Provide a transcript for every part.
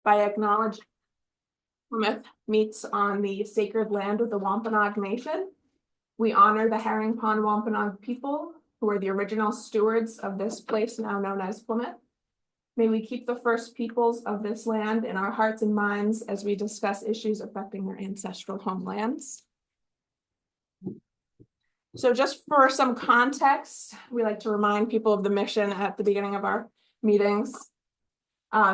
by acknowledging Plymouth meets on the sacred land of the Wampanoag Nation. We honor the Herring Pond Wampanoag people, who are the original stewards of this place now known as Plymouth. May we keep the first peoples of this land in our hearts and minds as we discuss issues affecting their ancestral homelands. So just for some context, we like to remind people of the mission at the beginning of our meetings.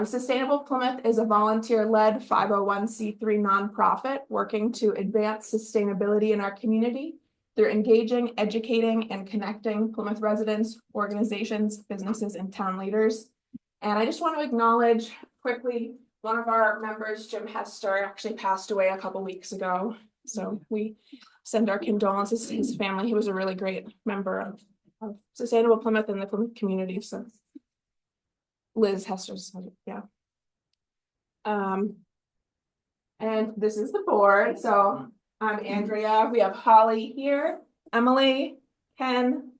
Sustainable Plymouth is a volunteer-led 501c3 nonprofit working to advance sustainability in our community through engaging, educating, and connecting Plymouth residents, organizations, businesses, and town leaders. And I just want to acknowledge quickly, one of our members, Jim Hester, actually passed away a couple weeks ago. So we send our condolences to his family. He was a really great member of Sustainable Plymouth and the Plymouth community. So Liz Hester's, yeah. And this is the board. So I'm Andrea. We have Holly here, Emily, Ken,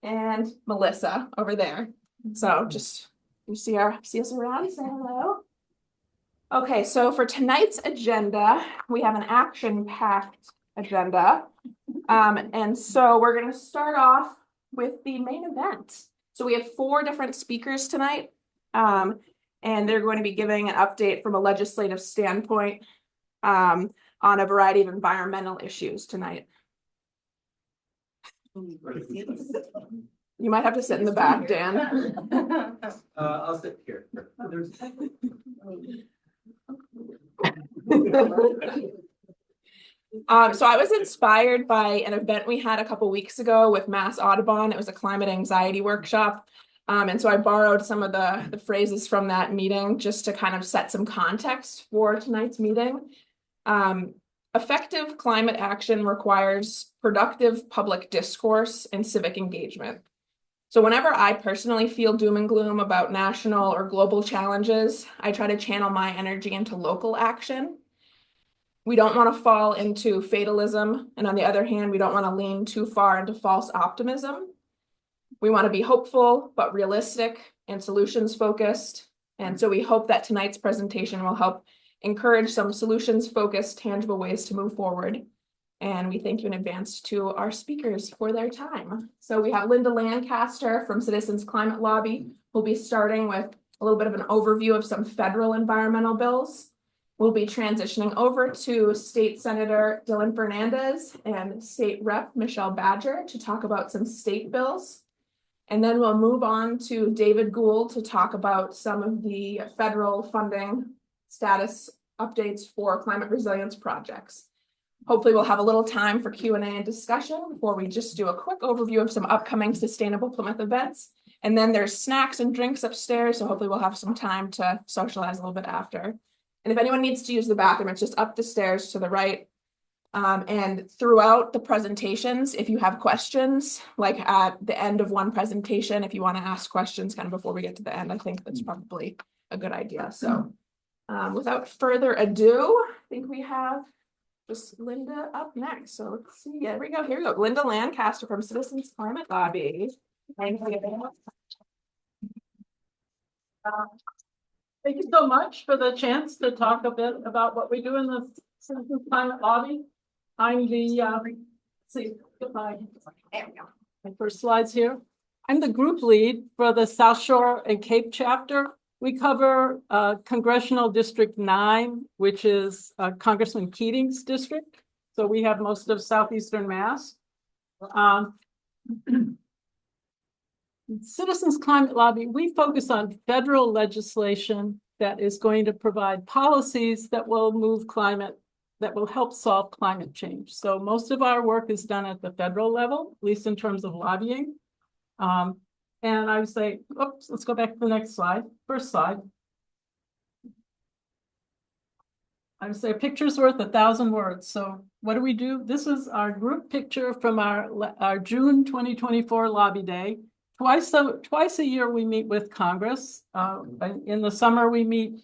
and Melissa over there. So just you see us around, say hello. Okay, so for tonight's agenda, we have an action-packed agenda. And so we're going to start off with the main event. So we have 4 different speakers tonight, and they're going to be giving an update from a legislative standpoint on a variety of environmental issues tonight. You might have to sit in the back, Dan. I'll sit here. So I was inspired by an event we had a couple weeks ago with Mass Audubon. It was a climate anxiety workshop. And so I borrowed some of the phrases from that meeting just to kind of set some context for tonight's meeting. Effective climate action requires productive public discourse and civic engagement. So whenever I personally feel doom and gloom about national or global challenges, I try to channel my energy into local action. We don't want to fall into fatalism, and on the other hand, we don't want to lean too far into false optimism. We want to be hopeful, but realistic and solutions focused. And so we hope that tonight's presentation will help encourage some solutions focused, tangible ways to move forward. And we thank you in advance to our speakers for their time. So we have Linda Lancaster from Citizens Climate Lobby, who'll be starting with a little bit of an overview of some federal environmental bills. We'll be transitioning over to State Senator Dylan Fernandes and State Rep Michelle Badger to talk about some state bills. And then we'll move on to David Gould to talk about some of the federal funding status updates for climate resilience projects. Hopefully we'll have a little time for Q&A and discussion before we just do a quick overview of some upcoming Sustainable Plymouth events. And then there's snacks and drinks upstairs, so hopefully we'll have some time to socialize a little bit after. And if anyone needs to use the bathroom, it's just up the stairs to the right. And throughout the presentations, if you have questions, like at the end of one presentation, if you want to ask questions kind of before we get to the end, I think that's probably a good idea. So without further ado, I think we have just Linda up next. So let's see. Yeah, here we go. Linda Lancaster from Citizens Climate Lobby. Thank you so much for the chance to talk a bit about what we do in the Citizens Climate Lobby. I'm the, my first slides here. I'm the group lead for the South Shore and Cape chapter. We cover Congressional District 9, which is Congressman Keating's district. So we have most of Southeastern Mass. Citizens Climate Lobby, we focus on federal legislation that is going to provide policies that will move climate, that will help solve climate change. So most of our work is done at the federal level, at least in terms of lobbying. And I would say, oops, let's go back to the next slide. First slide. I would say a picture's worth 1,000 words. So what do? This is our group picture from our June 2024 lobby day. Twice a year we meet with Congress. In the summer we meet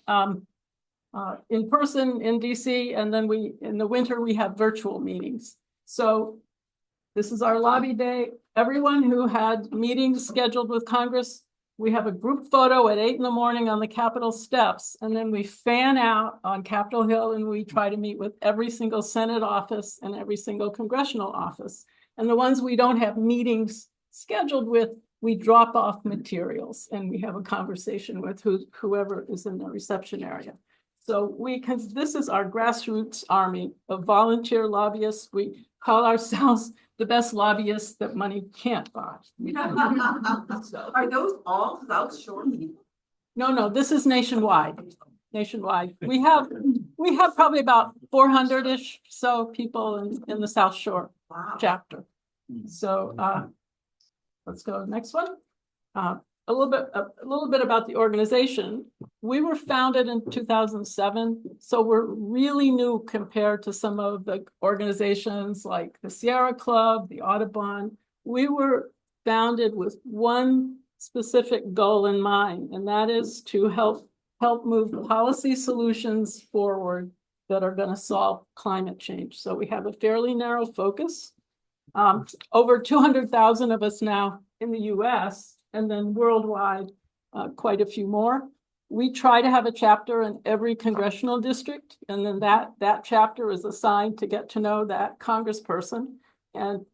in person in DC, and then in the winter we have virtual meetings. So this is our lobby day. Everyone who had meetings scheduled with Congress We have a group photo at 8 in the morning on the Capitol steps, and then we fan out on Capitol Hill and we try to meet with every single Senate office and every single congressional office. And the ones we don't have meetings scheduled with, we drop off materials and we have a conversation with whoever is in the reception area. So this is our grassroots army of volunteer lobbyists. We call ourselves the best lobbyists that money can't buy. So, Are those all South Shore people? no, this is nationwide. Nationwide. We have probably about 400-ish so people in the South Shore chapter. So let's go next one. A little bit about the organization. We were founded in 2007, so we're really new compared to some of the organizations like the Sierra Club, the Audubon. We were founded with one specific goal in mind, and that is to help move policy solutions forward that are going to solve climate change. So we have a fairly narrow focus. Over 200,000 of us now in the US, and then worldwide, quite a few more. We try to have a chapter in every congressional district, and then that chapter is assigned to get to know that congressperson and,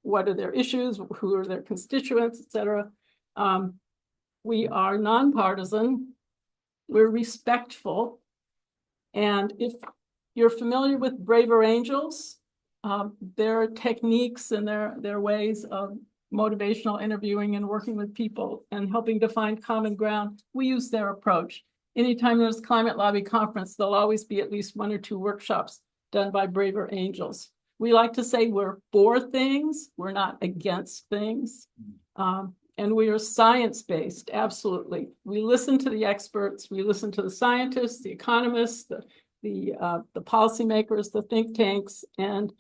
what are their issues, who are their constituents, et cetera. We are nonpartisan, we're respectful, and if you're familiar with Braver Angels, their techniques and their ways of motivational interviewing and working with people and helping to find common ground, we use their approach. Anytime there's a climate lobby conference, there'll always be at least 1 or 2 workshops done by Braver Angels. We like to say we're for things, we're not against things. And we are science-based, absolutely. We listen to the experts, we listen to the scientists, the economists, the policymakers, the think tanks, and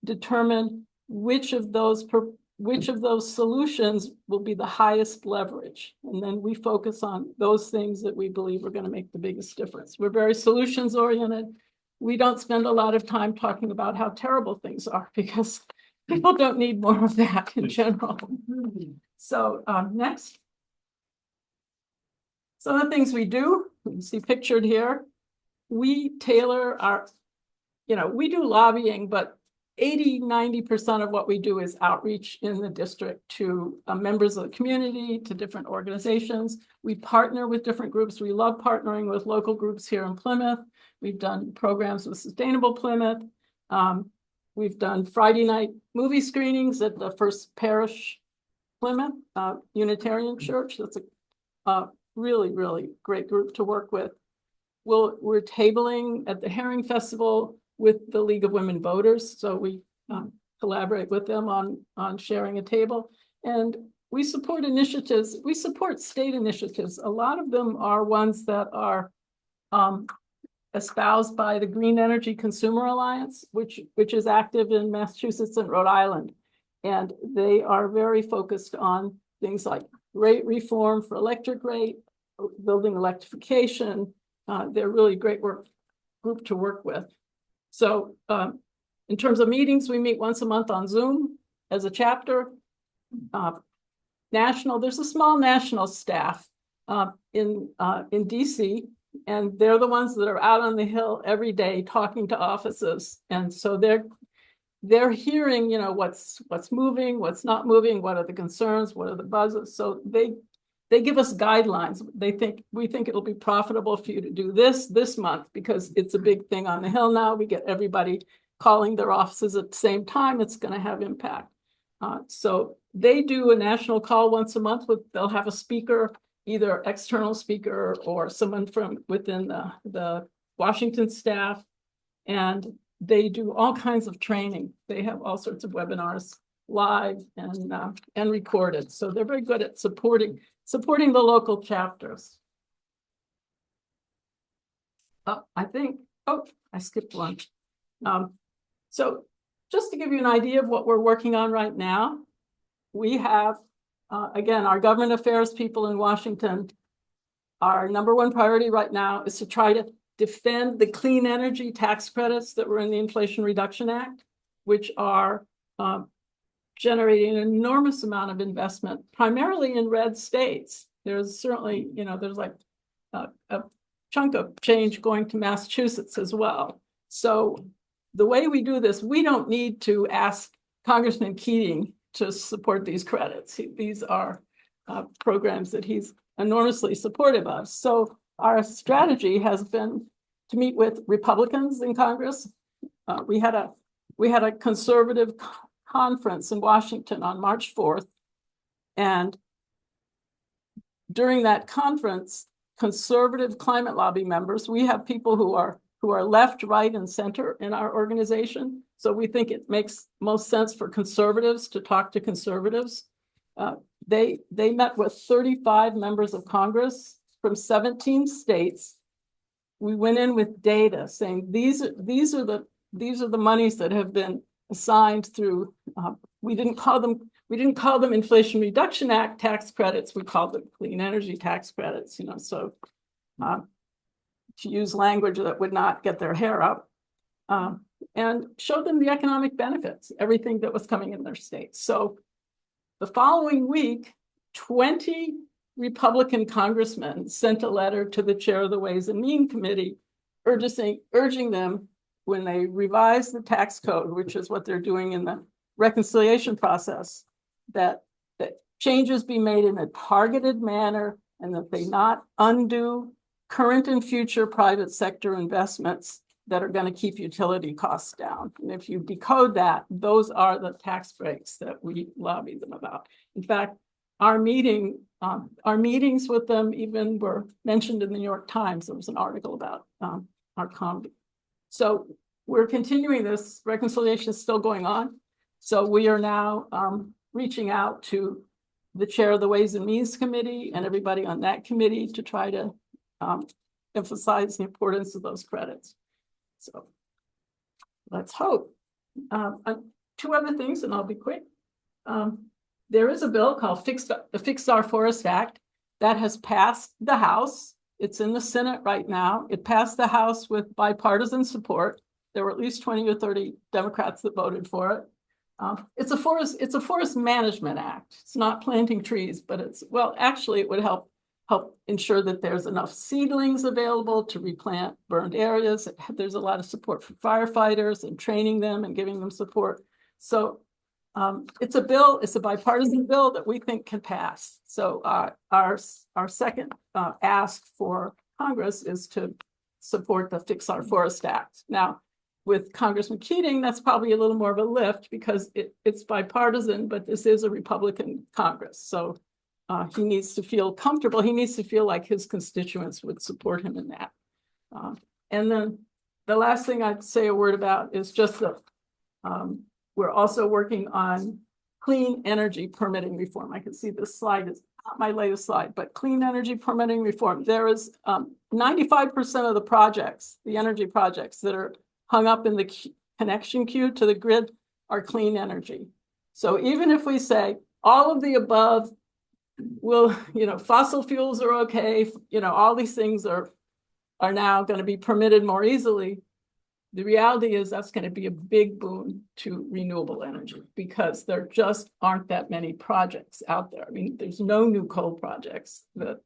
determine which of those solutions will be the highest leverage. And then we focus on those things that we believe are going to make the biggest difference. We're very solutions oriented. We don't spend a lot of time talking about how terrible things are because people don't need more of that in general. So next. Some of the things we do, you can see pictured here, we tailor our, we do lobbying, but 80–90% of what we do is outreach in the district to members of the community, to different organizations. We partner with different groups. We love partnering with local groups here in Plymouth. We've done programs with Sustainable Plymouth. We've done Friday night movie screenings at the First Parish Plymouth Unitarian Church. That's a really, really great group to work with. We're tabling at the Herring Festival with the League of Women Voters. So we collaborate with them on sharing a table. And we support initiatives. We support state initiatives. A lot of them are ones that are espoused by the Green Energy Consumer Alliance, which is active in Massachusetts and Rhode Island. And they are very focused on things like rate reform for electric rate, building electrification. They're really great group to work with. So in terms of meetings, we meet once a month on Zoom as a chapter. There's a small national staff in DC, and they're the ones that are out on the Hill every day talking to offices. And so they're hearing, what's moving, what's not moving, what are the concerns, what are the buzzes. So they give us guidelines. We think it'll be profitable for you to do this month because it's a big thing on the Hill now. We get everybody calling their offices at the same time. It's going to have impact. So they do a national call once a month. They'll have a speaker, either external speaker or someone from within the Washington staff. And they do all kinds of training. They have all sorts of webinars live and recorded. So they're very good at supporting the local chapters. I skipped one. So just to give you an idea of what we're working on right now, we have, again, our government affairs people in Washington. Our number one priority right now is to try to defend the clean energy tax credits that were in the Inflation Reduction Act, which are generating an enormous amount of investment, primarily in red states. there's certainly, there's like a chunk of change going to Massachusetts as well. So the way we do this, we don't need to ask Congressman Keating to support these credits. These are programs that he's enormously supportive of. So our strategy has been to meet with Republicans in Congress. We had a conservative conference in Washington on March 4th. And during that conference, conservative climate lobby members, we have people who are left, right, and center in our organization. So we think it makes most sense for conservatives to talk to conservatives. They met with 35 members of Congress from 17 states. We went in with data saying these are the monies that have been assigned through. We didn't call them Inflation Reduction Act tax credits. We called them clean energy tax credits. So to use language that would not get their hair up, and show them the economic benefits, everything that was coming in their state. So the following week, 20 Republican congressmen sent a letter to the chair of the Ways and Means Committee urging them, when they revise the tax code, which is what they're doing in the reconciliation process, that changes be made in a targeted manner and that they not undo current and future private sector investments that are going to keep utility costs down. And if you decode that, those are the tax breaks that we lobby them about. In fact, our meetings with them even were mentioned in the New York Times. There was an article about our comedy. So we're continuing this. Reconciliation is still going on. So we are now reaching out to the chair of the Ways and Means Committee and everybody on that committee to try to emphasize the importance of those credits. So let's hope. Two other things, and I'll be quick. There is a bill called the Fix Our Forest Act that has passed the House. It's in the Senate right now. It passed the House with bipartisan support. There were at least 20 or 30 Democrats that voted for it. It's a forest management act. It's not planting trees, but actually it would help ensure that there's enough seedlings available to replant burned areas. There's a lot of support for firefighters and training them and giving them support. So it's a bipartisan bill that we think can pass. So our second ask for Congress is to support the Fix Our Forest Act. Now, with Congressman Keating, that's probably a little more of a lift because it's bipartisan, but this is a Republican Congress. So he needs to feel comfortable. He needs to feel like his constituents would support him in that. And then the last thing I'd say a word about is just that we're also working on clean energy permitting reform. I can see this slide is not my latest slide, but clean energy permitting reform. There is 95% of the projects, the energy projects that are hung up in the connection queue to the grid are clean energy. So even if we say all of the above will, fossil fuels are okay, all these things are now going to be permitted more easily. The reality is that's going to be a big boon to renewable energy because there just aren't that many projects out there. I mean, there's no new coal projects. The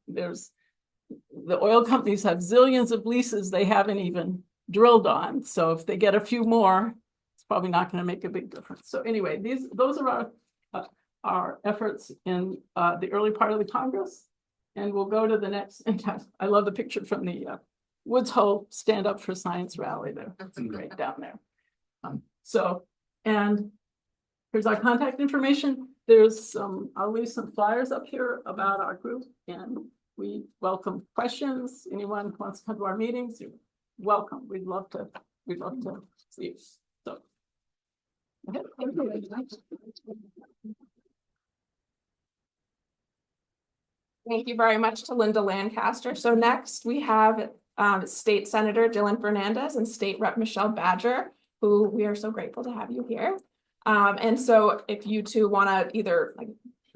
oil companies have zillions of leases they haven't even drilled on. So if they get a few more, it's probably not going to make a big difference. So anyway, those are our efforts in the early part of the Congress. And we'll go to the next. I love the picture from the Woods Hole Stand Up for Science rally there. That's great down there. And here's our contact information. I'll leave some flyers up here about our group, and we welcome questions. Anyone who wants to come to our meetings, you're welcome. We'd love to see you. So. Thank you very much to Linda Lancaster. So next we have State Senator Dylan Fernandes and State Rep Michelle Badger, who we are so grateful to have you here. And so if you two want to either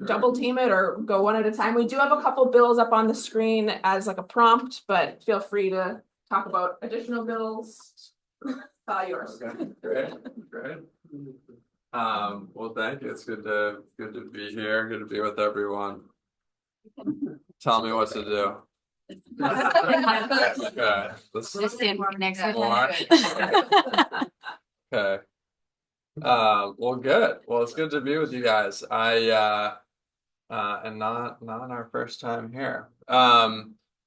double team it or go one at a time, we do have a couple bills up on the screen as like a prompt, but feel free to talk about additional bills. Yours. Okay, great. Well, thank you. It's good to be here. Good to be with everyone. tell me what to do. Okay. Just stand next to More. her. Okay. Well, good. Well, it's good to be with you guys. And not our first time here.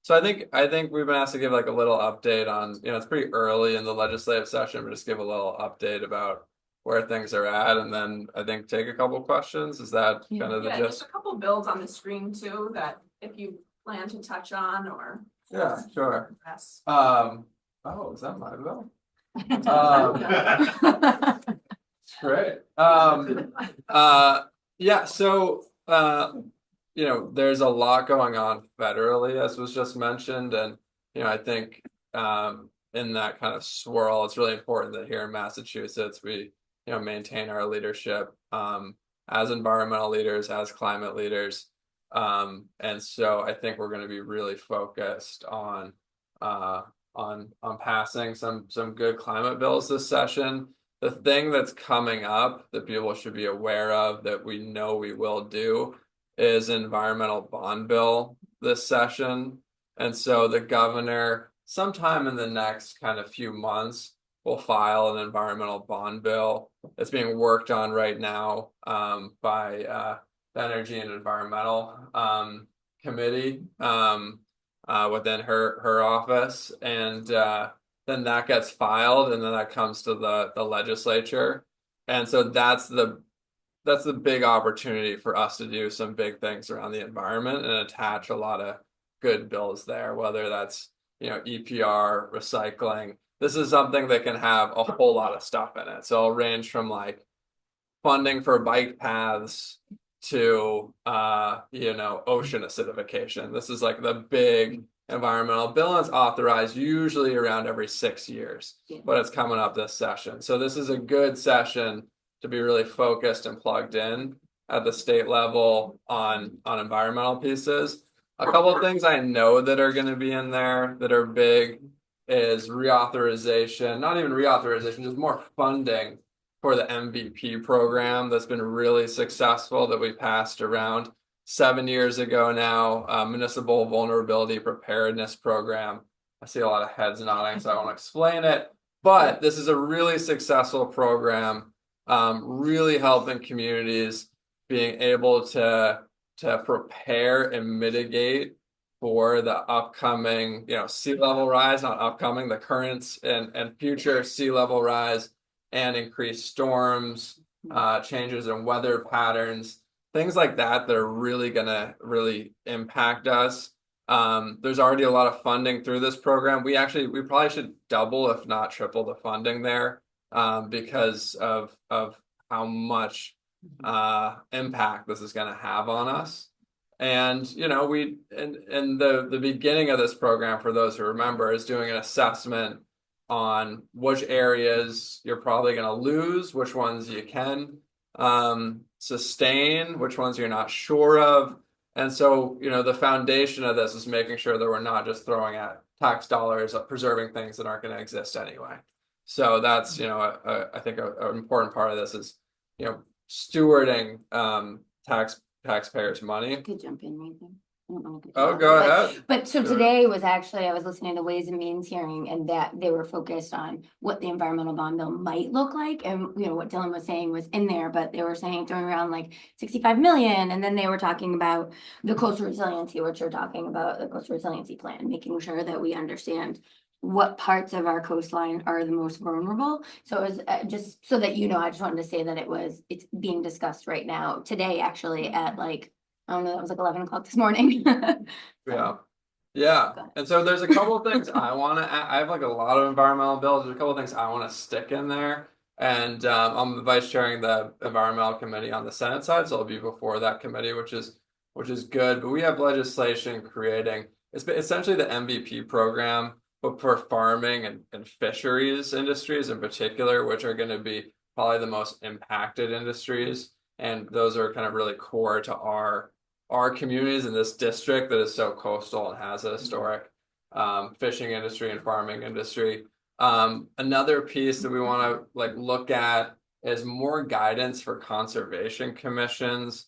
So I think we've been asked to give like a little update on, it's pretty early in the legislative session, but just give a little update about where things are at, and then I think take a couple questions. Is that kind of the Yeah, there's gist? a couple bills on the screen too that if you plan to touch on or. Yeah, sure. Yes. Oh, is that my bill? Great. Yeah, so there's a lot going on federally, as was just mentioned, and I think in that kind of swirl, it's really important that here in Massachusetts we maintain our leadership as environmental leaders, as climate leaders, and so I think we're going to be really focused on passing some good climate bills this session. The thing that's coming up that people should be aware of that we know we will do is environmental bond bill this session. And so the governor, sometime in the next kind of few months, will file an environmental bond bill. It's being worked on right now by the Energy and Environmental Committee within her office. And then that gets filed, and then that comes to the legislature. And so that's the big opportunity for us to do some big things around the environment and attach a lot of good bills there, whether that's EPR, recycling. This is something that can have a whole lot of stuff in it. So it'll range from like funding for bike paths to ocean acidification. This is like the big environmental bill, and it's authorized usually around every 6 years, but it's coming up this session. So this is a good session to be really focused and plugged in at the state level on environmental pieces. A couple of things I know that are going to be in there that are big is reauthorization, not even reauthorization, just more funding for the MVP program that's been really successful that we passed around 7 years ago now, Municipal Vulnerability Preparedness Program. I see a lot of heads nodding, so I won't explain it, but this is a really successful program, really helping communities being able to prepare and mitigate for the upcoming, sea level rise, not upcoming, the current and future sea level rise, and increased storms, changes in weather patterns, things like that are really gonna really impact us. There's already a lot of funding through this program. We probably should double, if not triple, the funding there, because of how much impact this is gonna have on us. And we in the beginning of this program, for those who remember, is doing an assessment on which areas you're probably going to lose, which ones you can sustain, which ones you're not sure of. And so, the foundation of this is making sure that we're not just throwing at tax dollars, preserving things that aren't going to exist anyway. So that's, I think an important part of this is, stewarding taxpayers' money. I could jump in right there. I don't know if I could Oh, do go that, ahead. But so Sure. today was actually, I was listening to the Ways and Means hearing, and that they were focused on what the environmental bond bill might look like. And what Dylan was saying was in there, but they were saying throwing around like 65 million. And then they were talking about the coastal resiliency, which you're talking about, the coastal resiliency plan, making sure that we understand what parts of our coastline are the most vulnerable. So it was just so that I just wanted to say that it's being discussed right now today, actually, at like, I don't know, that was like 11 o'clock this morning. Yeah. Yeah. And so there's a couple of things I want to I have like a lot of environmental bills. There's a couple of things I want to stick in there. And I'm vice chairing the environmental committee on the Senate side, so I'll be before that committee, which is good. But we have legislation creating it's essentially the MVP program, but for farming and fisheries industries in particular, which are going to be probably the most impacted industries. And those are kind of really core to our communities in this district that is so coastal and has a historic fishing industry and farming industry. Another piece that we want to look at is more guidance for conservation commissions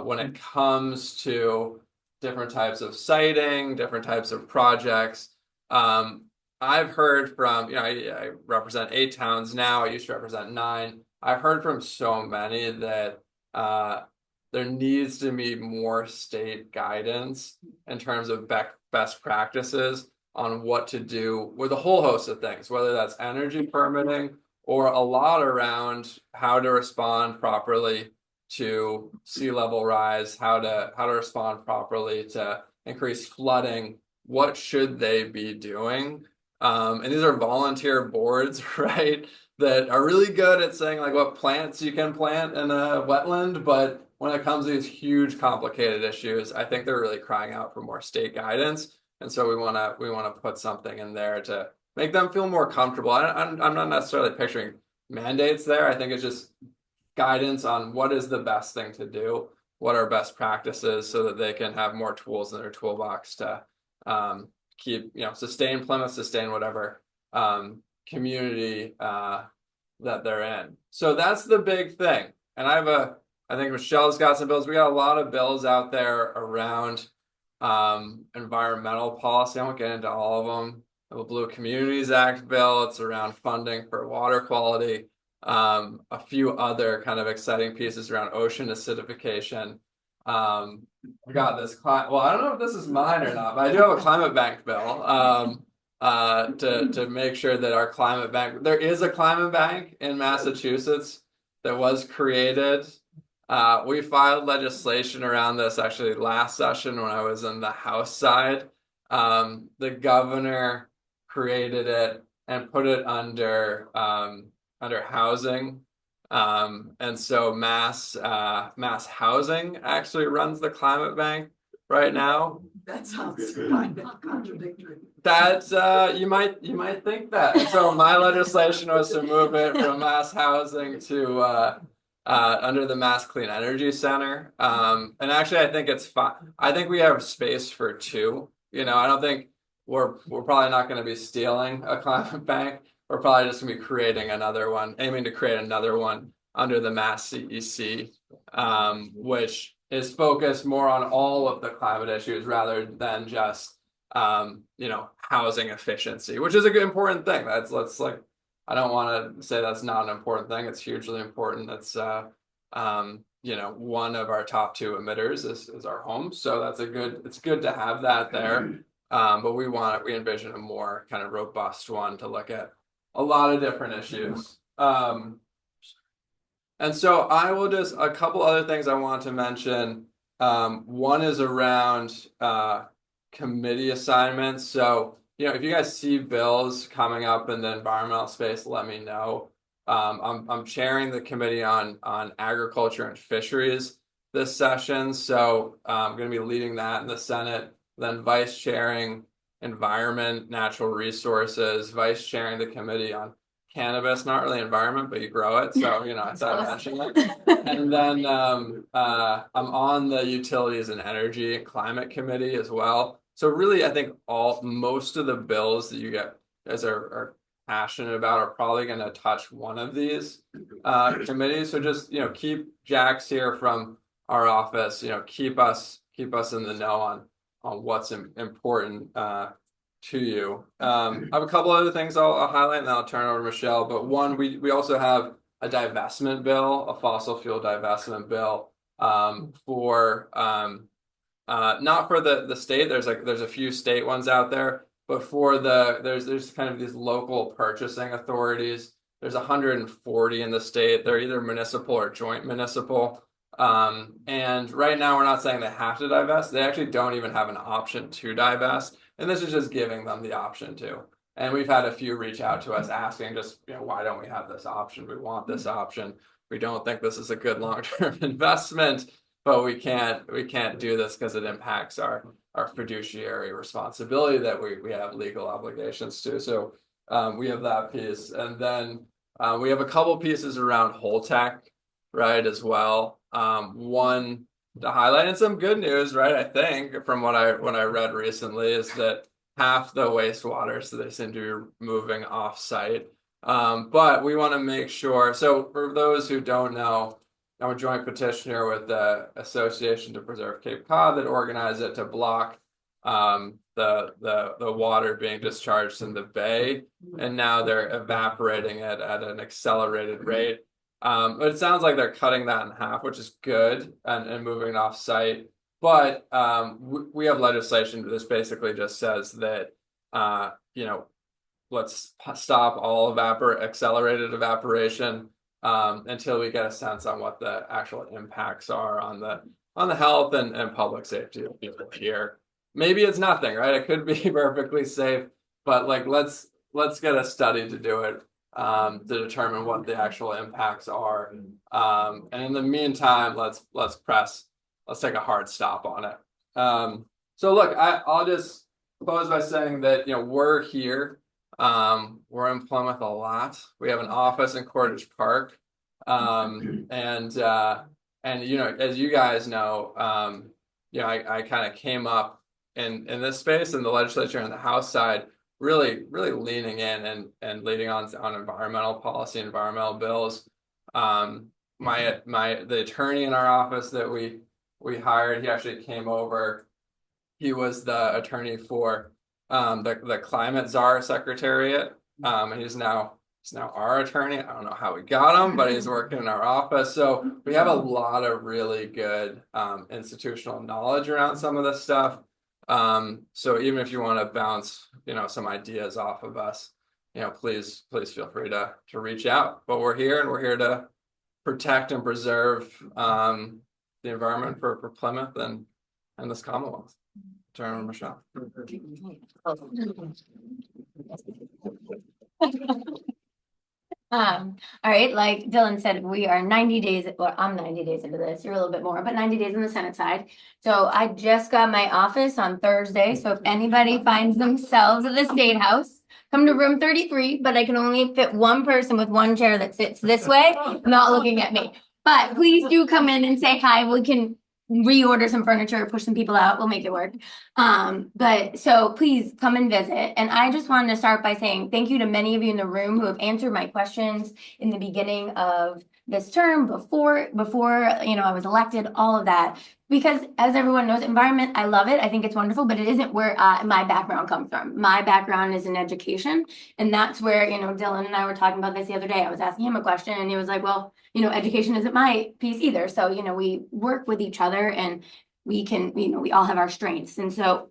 when it comes to different types of siting, different types of projects. I've heard from, I represent 8 towns now. I used to represent 9. I've heard from so many that there needs to be more state guidance in terms of best practices on what to do with a whole host of things, whether that's energy permitting or a lot around how to respond properly to sea level rise, how to respond properly to increased flooding. What should they be doing? And these are volunteer boards, right? That are really good at saying like what plants you can plant in a wetland, but when it comes to these huge complicated issues, I think they're really crying out for more state guidance. And so we want to put something in there to make them feel more comfortable. I'm not necessarily picturing mandates there. I think it's just guidance on what is the best thing to do, what are best practices, so that they can have more tools in their toolbox to keep, sustain Plymouth, sustain whatever community that they're in. So that's the big thing. And I think Michelle's got some bills. We got a lot of bills out there around environmental policy. I won't get into all of them. The Blue Communities Act bill, it's around funding for water quality. A few other kind of exciting pieces around ocean acidification. We got this well, I don't know if this is mine or not, but I do have a climate bank bill to make sure that our climate bank, there is a climate bank in Massachusetts that was created. We filed legislation around this actually last session when I was on the House side. The governor created it and put it under housing. And so Mass Housing actually runs the climate bank right now. That sounds kind of contradictory. That's you might think that. So my legislation was to move it from Mass Housing to under the Mass Clean Energy Center. And actually I think it's fine. I think we have space for 2. I don't think we're probably not going to be stealing a climate bank. We're probably just going to be creating another one, aiming to create another one under the Mass CEC, which is focused more on all of the climate issues rather than just housing efficiency, which is a good important thing. I don't want to say that's not an important thing. It's hugely important. It's one of our top 2 emitters is our homes. So it's good to have that there. But we envision a more kind of robust one to look at a lot of different issues. And so I will just, a couple other things I want to mention. One is around committee assignments. So, if you guys see bills coming up in the environmental space, let me know. I'm chairing the committee on agriculture and fisheries this session. So I'm going to be leading that in the Senate, then vice chairing environment, natural resources, vice chairing the committee on cannabis, not really environment, but you grow it. So, I thought I'd mention it. And then I'm on the utilities and energy and climate committee as well. So really, I think most of the bills that you guys are passionate about are probably going to touch one of these committees. So just, keep Jax here from our office, keep us in the know on what's important to you. I have a couple other things I'll highlight and then I'll turn it over to Michelle. But one, we also have a divestment bill, a fossil fuel divestment bill for not for the state. There's a few state ones out there, but for there's kind of these local purchasing authorities. There's 140 in the state. They're either municipal or joint municipal. And right now we're not saying they have to divest. They actually don't even have an option to divest. And this is just giving them the option to. And we've had a few reach out to us asking just, why don't we have this option? We want this option. We don't think this is a good long-term investment, but we can't do this because it impacts our fiduciary responsibility that we have legal obligations to. So we have that piece. And then we have a couple pieces around Holtec, right, as well. One to highlight, and some good news, right? I think from what I read recently is that half the wastewater, so they seem to be moving off site. But we want to make sure. So for those who don't know, I'm a joint petitioner with the Association to Preserve Cape Cod that organized it to block the water being discharged in the bay, and now they're evaporating it at an accelerated rate. But it sounds like they're cutting that in half, which is good, and moving it off site. But we have legislation that basically just says that let's stop all accelerated evaporation until we get a sense on what the actual impacts are on the health and public safety of people here. Maybe it's nothing, right? It could be perfectly safe, but like let's get a study to do it to determine what the actual impacts are. And in the meantime, let's take a hard stop on it. So look, I'll just close by saying that we're here. We're in Plymouth a lot. We have an office in Cordage Park. And as you guys know, I kind of came up in this space in the legislature and the House side, really leaning in and leading on environmental policy, environmental bills. The attorney in our office that we hired, he actually came over. He was the attorney for the Climate Czar Secretariat, and he's now our attorney. I don't know how we got him, but he's working in our office. So we have a lot of really good institutional knowledge around some of this stuff. So even if you want to bounce, some ideas off of us, please feel free to reach out. But we're here, and we're here to protect and preserve the environment for Plymouth and this Commonwealth. Turn over, Michelle. All right, like Dylan said, we are 90 days, well, I'm 90 days into this, you're a little bit more, but 90 days on the Senate side. So I just got my office on Thursday. So if anybody finds themselves at the State House, come to room 33, but I can only fit one person with one chair that sits this way, not looking at me. But please do come in and say hi. We can reorder some furniture, push some people out, we'll make it work. But so please come and visit. And I just wanted to start by saying thank you to many of you in the room who have answered my questions in the beginning of this term, before I was elected, all of that. Because as everyone knows, environment, I love it. I think it's wonderful, but it isn't where my background comes from. My background is in education. And that's where, Dylan and I were talking about this the other day. I was asking him a question and he was like, well, education isn't my piece either. So, we work with each other and we can, we all have our strengths. And so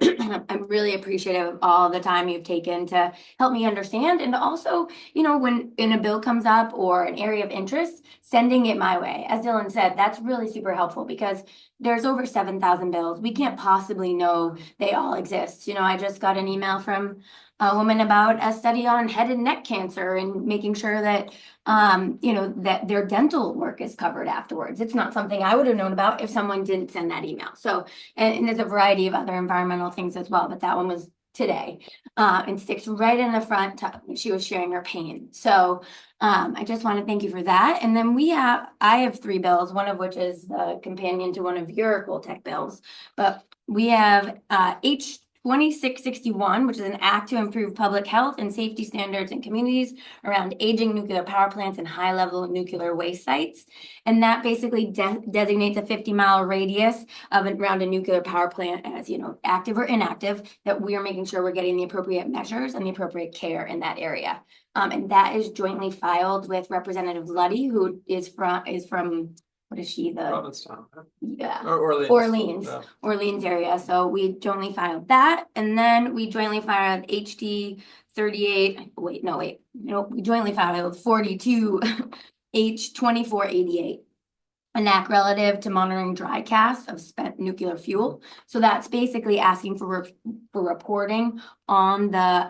I'm really appreciative of all the time you've taken to help me understand. And also, when a bill comes up or an area of interest, sending it my way. As Dylan said, that's really super helpful because there's over 7,000 bills. We can't possibly know they all exist. I just got an email from a woman about a study on head and neck cancer and making sure that that their dental work is covered afterwards. It's not something I would have known about if someone didn't send that email. So, and there's a variety of other environmental things as well, but that one was today, and sticks right in the front. She was sharing her pain. So, I just want to thank you for that. And then I have 3 bills, one of which is the companion to one of your Cool Tech bills, but we have H 2661, which is an act to improve public health and safety standards in communities around aging nuclear power plants and high-level nuclear waste sites. And that basically designates a 50-mile radius around a nuclear power plant as, active or inactive, that we are making sure we're getting the appropriate measures and the appropriate care in that area. And that is jointly filed with Representative Luddy, who is from what is she? Provincetown. Yeah. Orleans. Yeah. Orleans area. So we jointly filed that. And then we jointly filed HD 38. We jointly filed 42 H 2488. An act relative to monitoring dry casts of spent nuclear fuel. So that's basically asking for reporting on the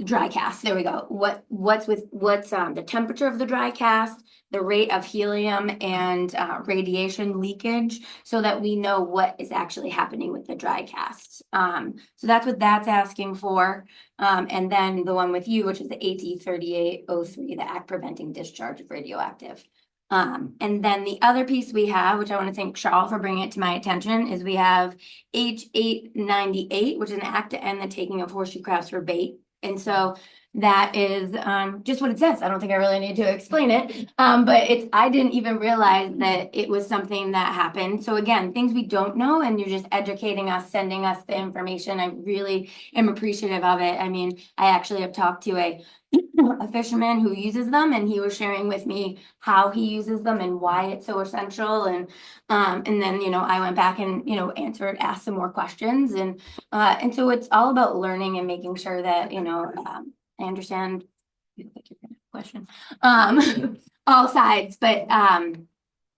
dry cast. There we go. What's the temperature of the dry cast, the rate of helium and radiation leakage, so that we know what is actually happening with the dry cast. So that's what that's asking for. And then the one with you, which is the AT 3803, the act preventing discharge of radioactive. And then the other piece we have, which I want to thank Charles for bringing it to my attention, is we have H 898, which is an act to end the taking of horseshoe crabs for bait. And so that is just what it says. I don't think I really need to explain it. But I didn't even realize that it was something that happened. So again, things we don't know, and you're just educating us, sending us the information. I really am appreciative of it. I mean, I actually have talked to a fisherman who uses them, and he was sharing with me how he uses them and why it's so essential. And then, you know, I went back and, you know, asked some more questions. And so it's all about learning and making sure that, you know, I understand question, all sides, but I'm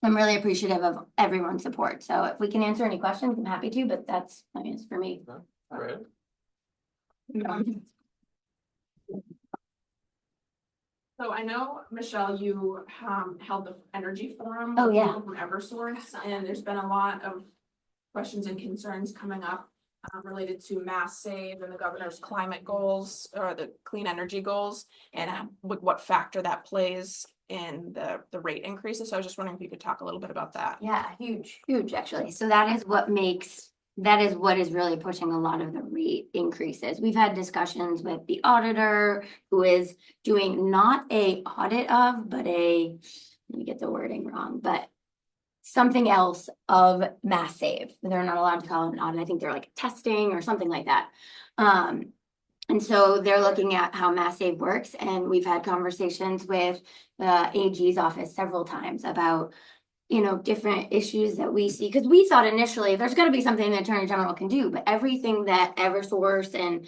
really appreciative of everyone's support. So if we can answer any questions, I'm happy to, but that's, I mean, it's for me. All right. So I know, Michelle, you held the energy forum. Oh, with yeah. people from Eversource, and there's been a lot of questions and concerns coming up related to mass save and the governor's climate goals or the clean energy goals, and what factor that plays in the rate increases. So I was just wondering if you could talk a little bit about that. Yeah, huge, actually. So that is what is really pushing a lot of the rate increases. We've had discussions with the auditor, who is doing not a audit of, but let me get the wording wrong, but something else of mass save. They're not allowed to call it an audit. I think they're like testing or something like that. And so they're looking at how mass save works, and we've had conversations with the AG's office several times about, you know, different issues that we see, because we thought initially there's got to be something the Attorney General can do, but everything that Eversource and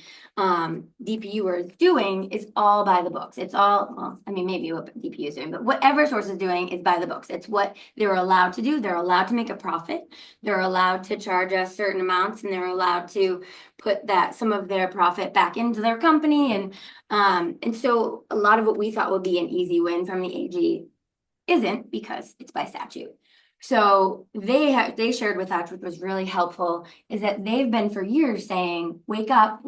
DPU are doing is all by the books. It's all, well, I mean, maybe what DPU is doing, but what Eversource is doing is by the books. It's what they're allowed to do. They're allowed to make a profit. They're allowed to charge us certain amounts, and they're allowed to put some of their profit back into their company. And so a lot of what we thought would be an easy win from the AG isn't, because it's by statute. So they shared with us, which was really helpful, is that they've been for years saying, wake up,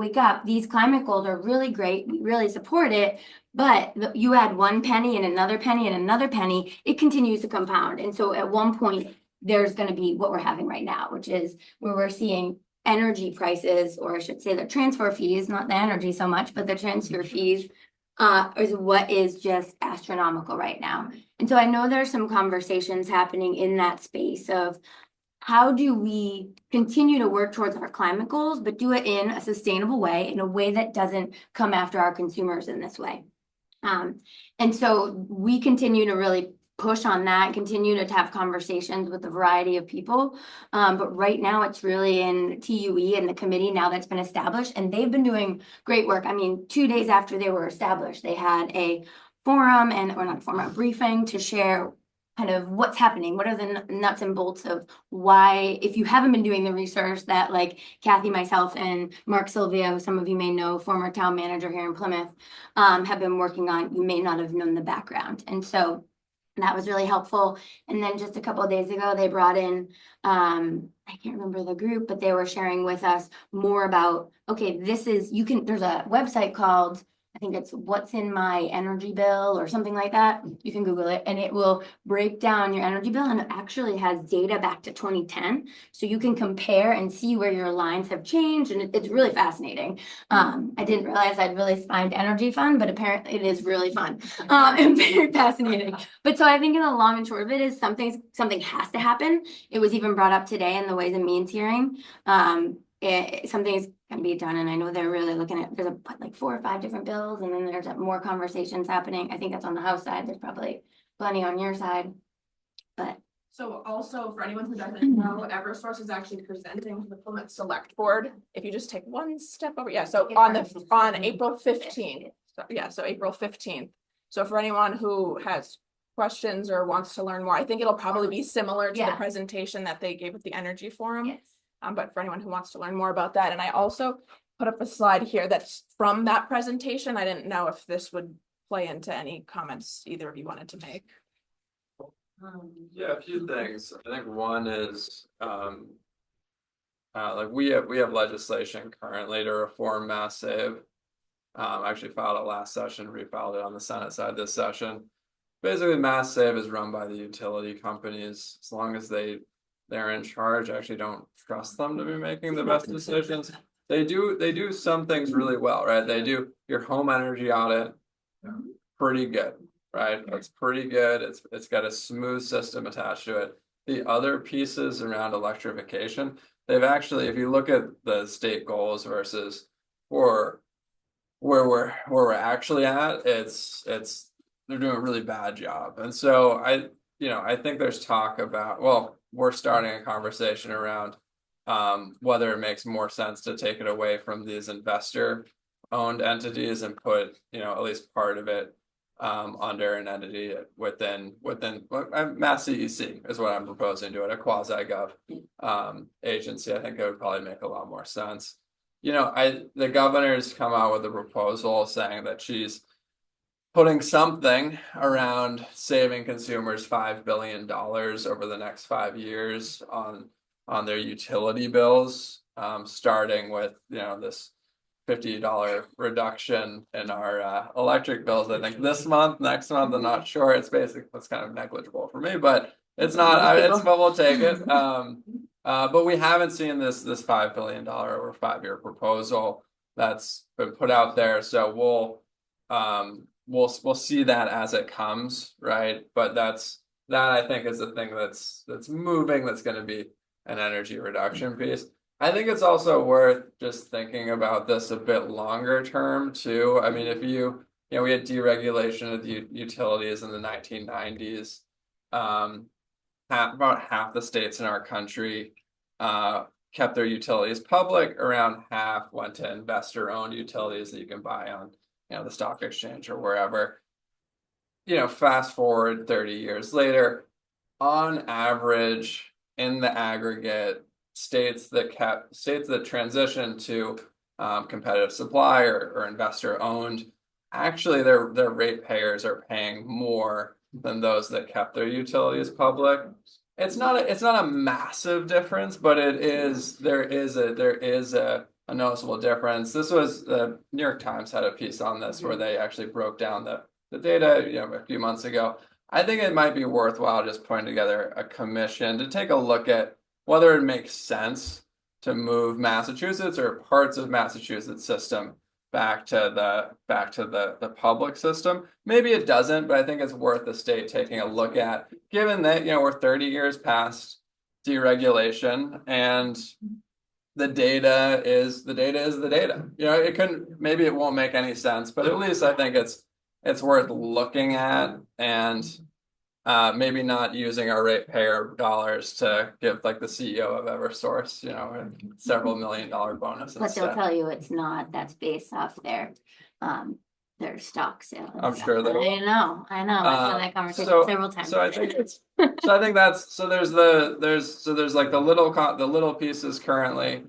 these climate goals are really great, we really support it, but you add one penny and another penny and another penny, it continues to compound. And so at one point, there's going to be what we're having right now, which is where we're seeing energy prices, or I should say the transfer fees, not the energy so much, but the transfer fees is what is just astronomical right now. And so I know there's some conversations happening in that space of how do we continue to work towards our climate goals, but do it in a sustainable way, in a way that doesn't come after our consumers in this way. And so we continue to really push on that, continue to have conversations with a variety of people. But right now it's really in TUE and the committee now that's been established, and they've been doing great work. I mean, 2 days after they were established, they had a forum a briefing to share kind of what's happening, what are the nuts and bolts of why, if you haven't been doing the research that like Kathy, myself, and Mark Sylvia, who some of you may know, former town manager here in Plymouth, have been working on, you may not have known the background. And so that was really helpful. And then just a couple of days ago, they brought in, I can't remember the group, but they were sharing with us more about, okay, there's a website called, I think it's What's in My Energy Bill or something like that. You can Google it, and it will break down your energy bill, and it actually has data back to 2010. So you can compare and see where your lines have changed, and it's really fascinating. I didn't realize I'd really find energy fun, but apparently it is really fun and very fascinating. But so I think in the long and short of it is something has to happen. It was even brought up today in the Ways and Means hearing. Something's can be done, and I know they're really looking at, there's like 4 or 5 different bills, and then there's more conversations happening. I think that's on the House side. There's probably plenty on your side, but so also for anyone who doesn't know, Eversource is actually presenting to the Plymouth Select Board. If you just take one step over, yeah. So on April 15th, so April 15th. So for anyone who has questions or wants to learn more, I think it'll probably be similar to the presentation that they gave at the Energy Forum. yes. But for anyone who wants to learn more about that, and I also put up a slide here that's from that presentation. I didn't know if this would play into any comments either of you wanted to make. Yeah, a few things. I think one is like we have legislation currently to reform mass save. I actually filed it last session, refiled it on the Senate side this session. Basically, mass save is run by the utility companies. As long as they're in charge, I actually don't trust them to be making the best decisions. they do some things really well, right? They do your home energy audit, pretty good, right? It's pretty good. It's got a smooth system attached to it. The other pieces around electrification, they've actually, if you look at the state goals versus or where we're actually at, it's they're doing a really bad job. And so I think there's talk about, well, we're starting a conversation around whether it makes more sense to take it away from these investor owned entities and put, at least part of it under an entity within Mass CEC is what I'm proposing to it, a quasi gov agency. I think it would probably make a lot more sense. The governor's come out with a proposal saying that she's putting something around saving consumers $5 billion over the next 5 years on their utility bills, starting with this $50 reduction in our electric bills. I think this month, next month, I'm not sure. It's kind of negligible for me, but it's not. But we'll take it. But we haven't seen this $5 billion over 5-year proposal that's been put out there. So we'll see that as it comes, right? But that I think is the thing that's moving. That's going to be an energy reduction piece. I think it's also worth just thinking about this a bit longer term too. I mean, if we had deregulation of the utilities in the 1990s. About half the states in our country kept their utilities public. Around half went to investor-owned utilities that you can buy on, the stock exchange or wherever. Fast forward 30 years later, on average, in the aggregate, states that transitioned to competitive supply or investor-owned, actually their ratepayers are paying more than those that kept their utilities public. It's not a massive difference, but there is a noticeable difference. This was the New York Times had a piece on this where they actually broke down the data, a few months ago. I think it might be worthwhile just putting together a commission to take a look at whether it makes sense to move Massachusetts or parts of Massachusetts system back to the public system. Maybe it doesn't, but I think it's worth the state taking a look at, given that we're 30 years past deregulation and the data is the data. Maybe it won't make any sense, but at least I think it's worth looking at and maybe not using our ratepayer dollars to give like the CEO of EverSource, a several $1 million bonus. But they'll tell you it's not, that's based off their stock sales. I'm sure that I know. I've had that conversation several times. So I think there's like the little pieces currently,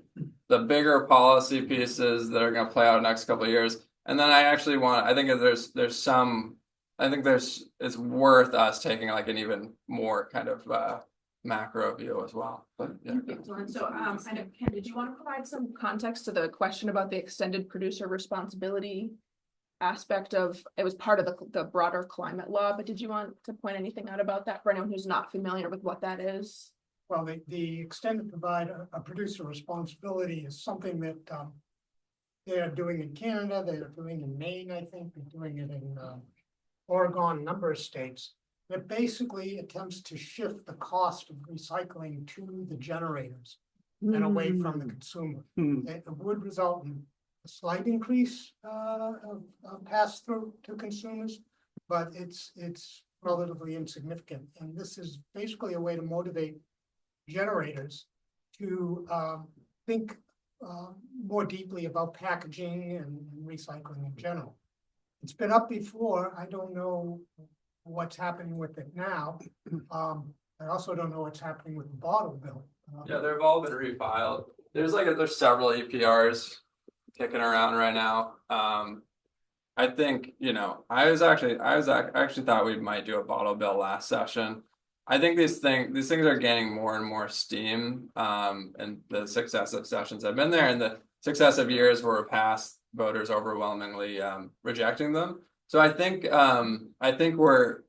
the bigger policy pieces that are going to play out in the next couple of years. And then it's worth us taking like an even more kind of macro view as well. But yeah. Excellent. So Ken, did you want to provide some context to the question about the extended producer responsibility aspect of it? Was part of the broader climate law, but did you want to point anything out about that for anyone who's not familiar with what that is? Well, the extended provide a producer responsibility is something that they are doing in Canada, they are doing in Maine, I think, they're doing it in Oregon, a number of states. That basically attempts to shift the cost of recycling to the generators and away from the consumer. It would result in a slight increase of pass through to consumers, but it's relatively insignificant. And this is basically a way to motivate generators to think more deeply about packaging and recycling in general. It's been up before. I don't know what's happening with it now. I also don't know what's happening with the bottle bill. Yeah, they've all been refiled. There's several EPRs kicking around right now. I think I actually thought we might do a bottle bill last session. I think these things are gaining more and more steam. And the successive sessions I've been there, and the successive years were past voters overwhelmingly rejecting them. So I think we're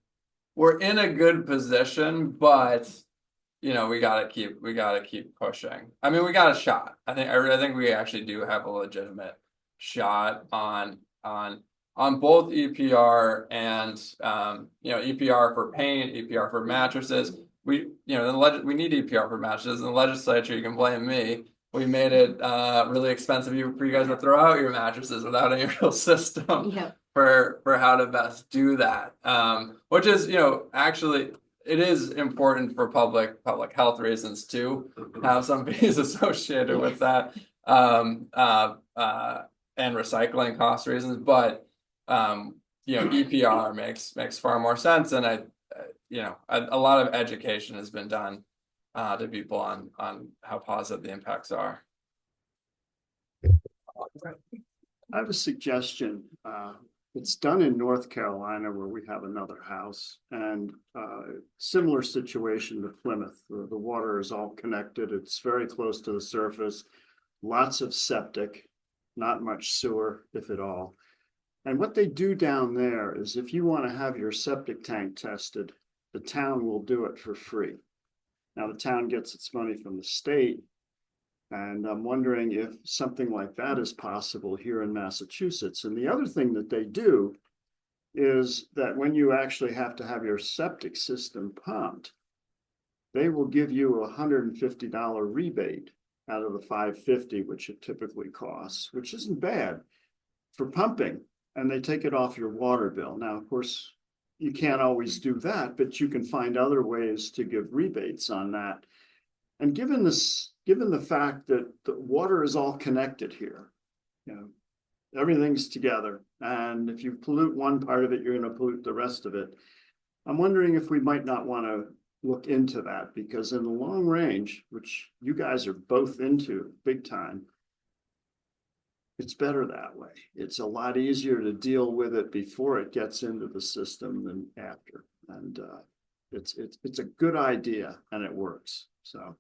in a good position, but we gotta keep pushing. I mean, we got a shot. I really think we actually do have a legitimate shot on both EPR and EPR for paint, EPR for mattresses. We we need EPR for mattresses in the legislature. You can blame me. We made it really expensive for you guys to throw out your mattresses without any real system Yeah. for how to best do that. Which is actually it is important for public health reasons to have some fees associated with that and recycling cost reasons, but EPR makes far more sense, and a lot of education has been done to people on how positive the impacts are. I have a suggestion. It's done in North Carolina where we have another house, and similar situation to Plymouth. The water is all connected. It's very close to the surface. Lots of septic, not much sewer, if at all. And what they do down there is if you want to have your septic tank tested, the town will do it for free. Now, the town gets its money from the state, and I'm wondering if something like that is possible here in Massachusetts. And the other thing that they do is that when you actually have to have your septic system pumped, they will give you a $150 rebate out of the $550, which it typically costs, which isn't bad for pumping, and they take it off your water bill. Now, of course, you can't always do that, but you can find other ways to give rebates on that. And given the fact that the water is all connected here, everything's together, and if you pollute one part of it, you're going to pollute the rest of it. I'm wondering if we might not want to look into that, because in the long range, which you guys are both into big time, it's better that way. It's a lot easier to deal with it before it gets into the system than after. And it's a good idea, and it works. So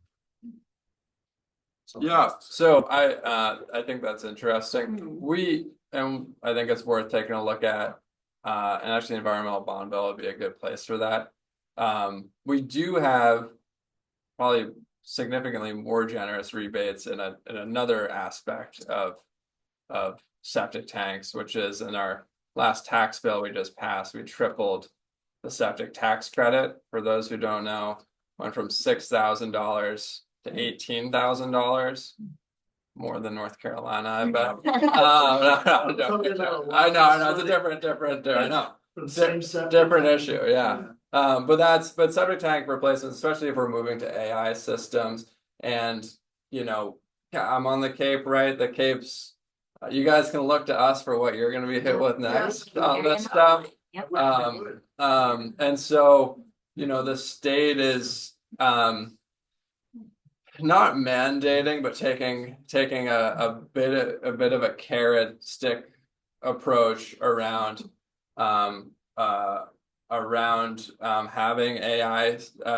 yeah, so I think that's interesting. I think it's worth taking a look at, and actually, environmental bond bill would be a good place for that. We do have probably significantly more generous rebates in another aspect of septic tanks, which is in our last tax bill we just passed. We tripled the septic tax credit. For those who don't know, went from $6,000 to $18,000. More than North Carolina, I bet. I know, it's a different. I know. Different issue, yeah. But septic tank replacements, especially if we're moving to AI systems, and I'm on the Cape, right? The Cape's, you guys can look to us for what you're going to be hit with next on this stuff. Yep. And so the state is not mandating, but taking a bit of a carrot stick approach around having AI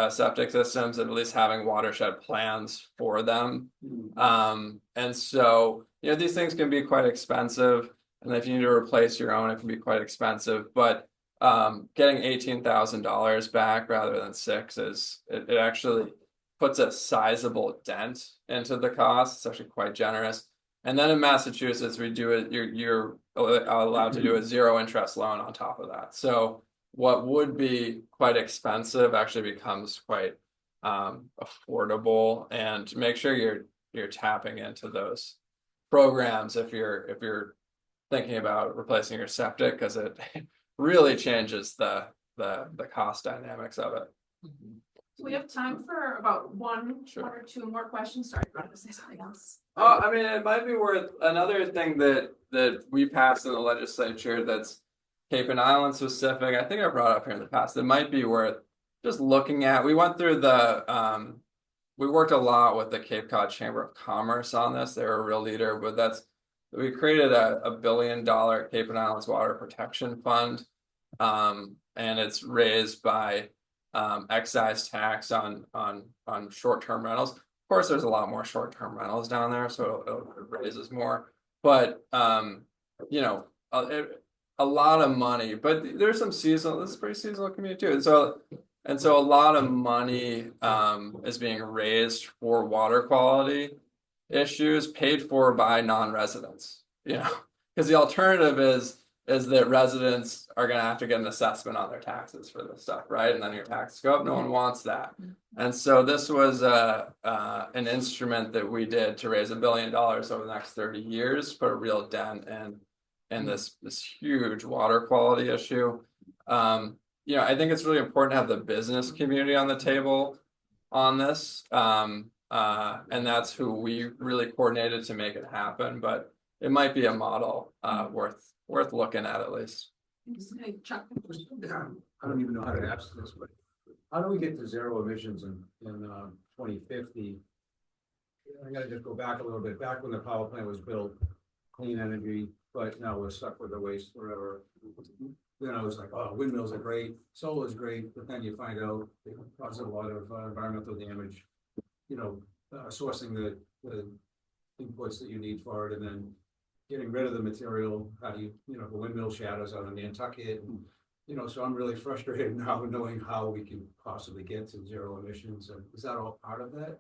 septic systems, and at least having watershed plans for them. And so these things can be quite expensive, and if you need to replace your own, it can be quite expensive. But getting $18,000 back rather than $6,000 it actually puts a sizable dent into the cost. It's actually quite generous. And then in Massachusetts, we do it. You're allowed to do a 0 interest loan on top of that. So what would be quite expensive actually becomes quite affordable. And make sure you're tapping into those programs if you're thinking about replacing your septic, because it really changes the cost dynamics of it. So we have time for about one or two more questions. Sorry, I wanted to say something else. Oh, I mean, it might be worth another thing that we passed in the legislature that's Cape and Island specific. I think I brought up here in the past. It might be worth just looking at. We went through we worked a lot with the Cape Cod Chamber of Commerce on this. They're a real leader, but we created a $1 billion Cape and Islands Water Protection Fund, and it's raised by excise tax on short-term rentals. Of course, there's a lot more short-term rentals down there, so it raises more. But a lot of money. But there's some seasonal. This is a pretty seasonal community too. And so And so a lot of money is being raised for water quality issues paid for by non-residents, you know, because the alternative is that residents are going to have to get an assessment on their taxes for this stuff, right? And then your taxes go up. No one wants that. And so this was an instrument that we did to raise $1 billion over the next 30 years, put a real dent in this huge water quality issue. You know, I think it's really important to have the business community on the table on this. And that's who we really coordinated to make it happen. But it might be a model worth looking at least. Hey, Chuck. I don't even know how to ask this, but how do we get to zero emissions in 2050? I gotta just go back a little bit, back when the power plant was built, clean energy, but now we're stuck with the waste forever. Then I was like, oh, windmills are great, solar's great, but then you find out they cause a lot of environmental damage. You know, sourcing the inputs that you need for it, and then getting rid of the material. How do you know, the windmill shadows out in Nantucket, and, you know, so I'm really frustrated now knowing how we can possibly get to zero emissions. And is that all part of that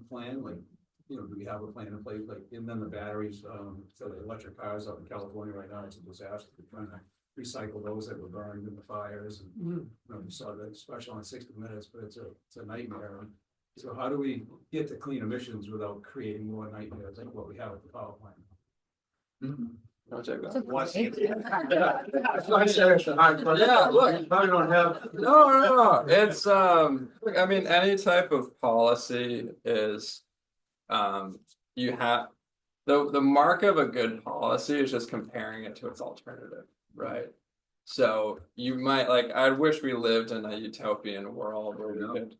plan? Like, you know, do we have a plan in place? Like, and then the batteries, so the electric cars out in California right now, it's a disaster. We're trying to recycle those that were burned in the fires. And you know, we saw that special on 60 Minutes, but it's a nightmare. So how do we get to clean emissions without creating more nightmares like what we have at the power plant? I'll take that. That's why I said it's a hard question. Yeah, look. You probably don't have. No. It's I mean, any type of policy is you have the mark of a good policy is just comparing it to its alternative, right? So you might like, I wish we lived in a utopian world where we could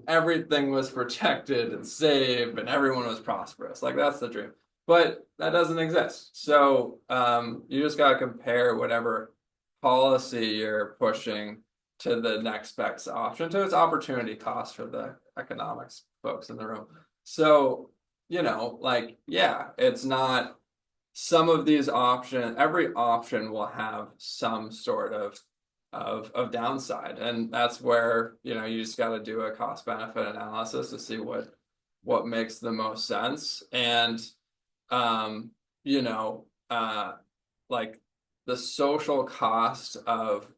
everything was protected and safe and everyone was prosperous. Like that's the dream. But that doesn't exist. So you just gotta compare whatever policy you're pushing to the next best option, to its opportunity cost for the economics folks in the room. So, you know, like, yeah, it's not some of these options, every option will have some sort of downside. And that's where, you know, you just got to do a cost benefit analysis to see what makes the most sense. And you know, like the social cost of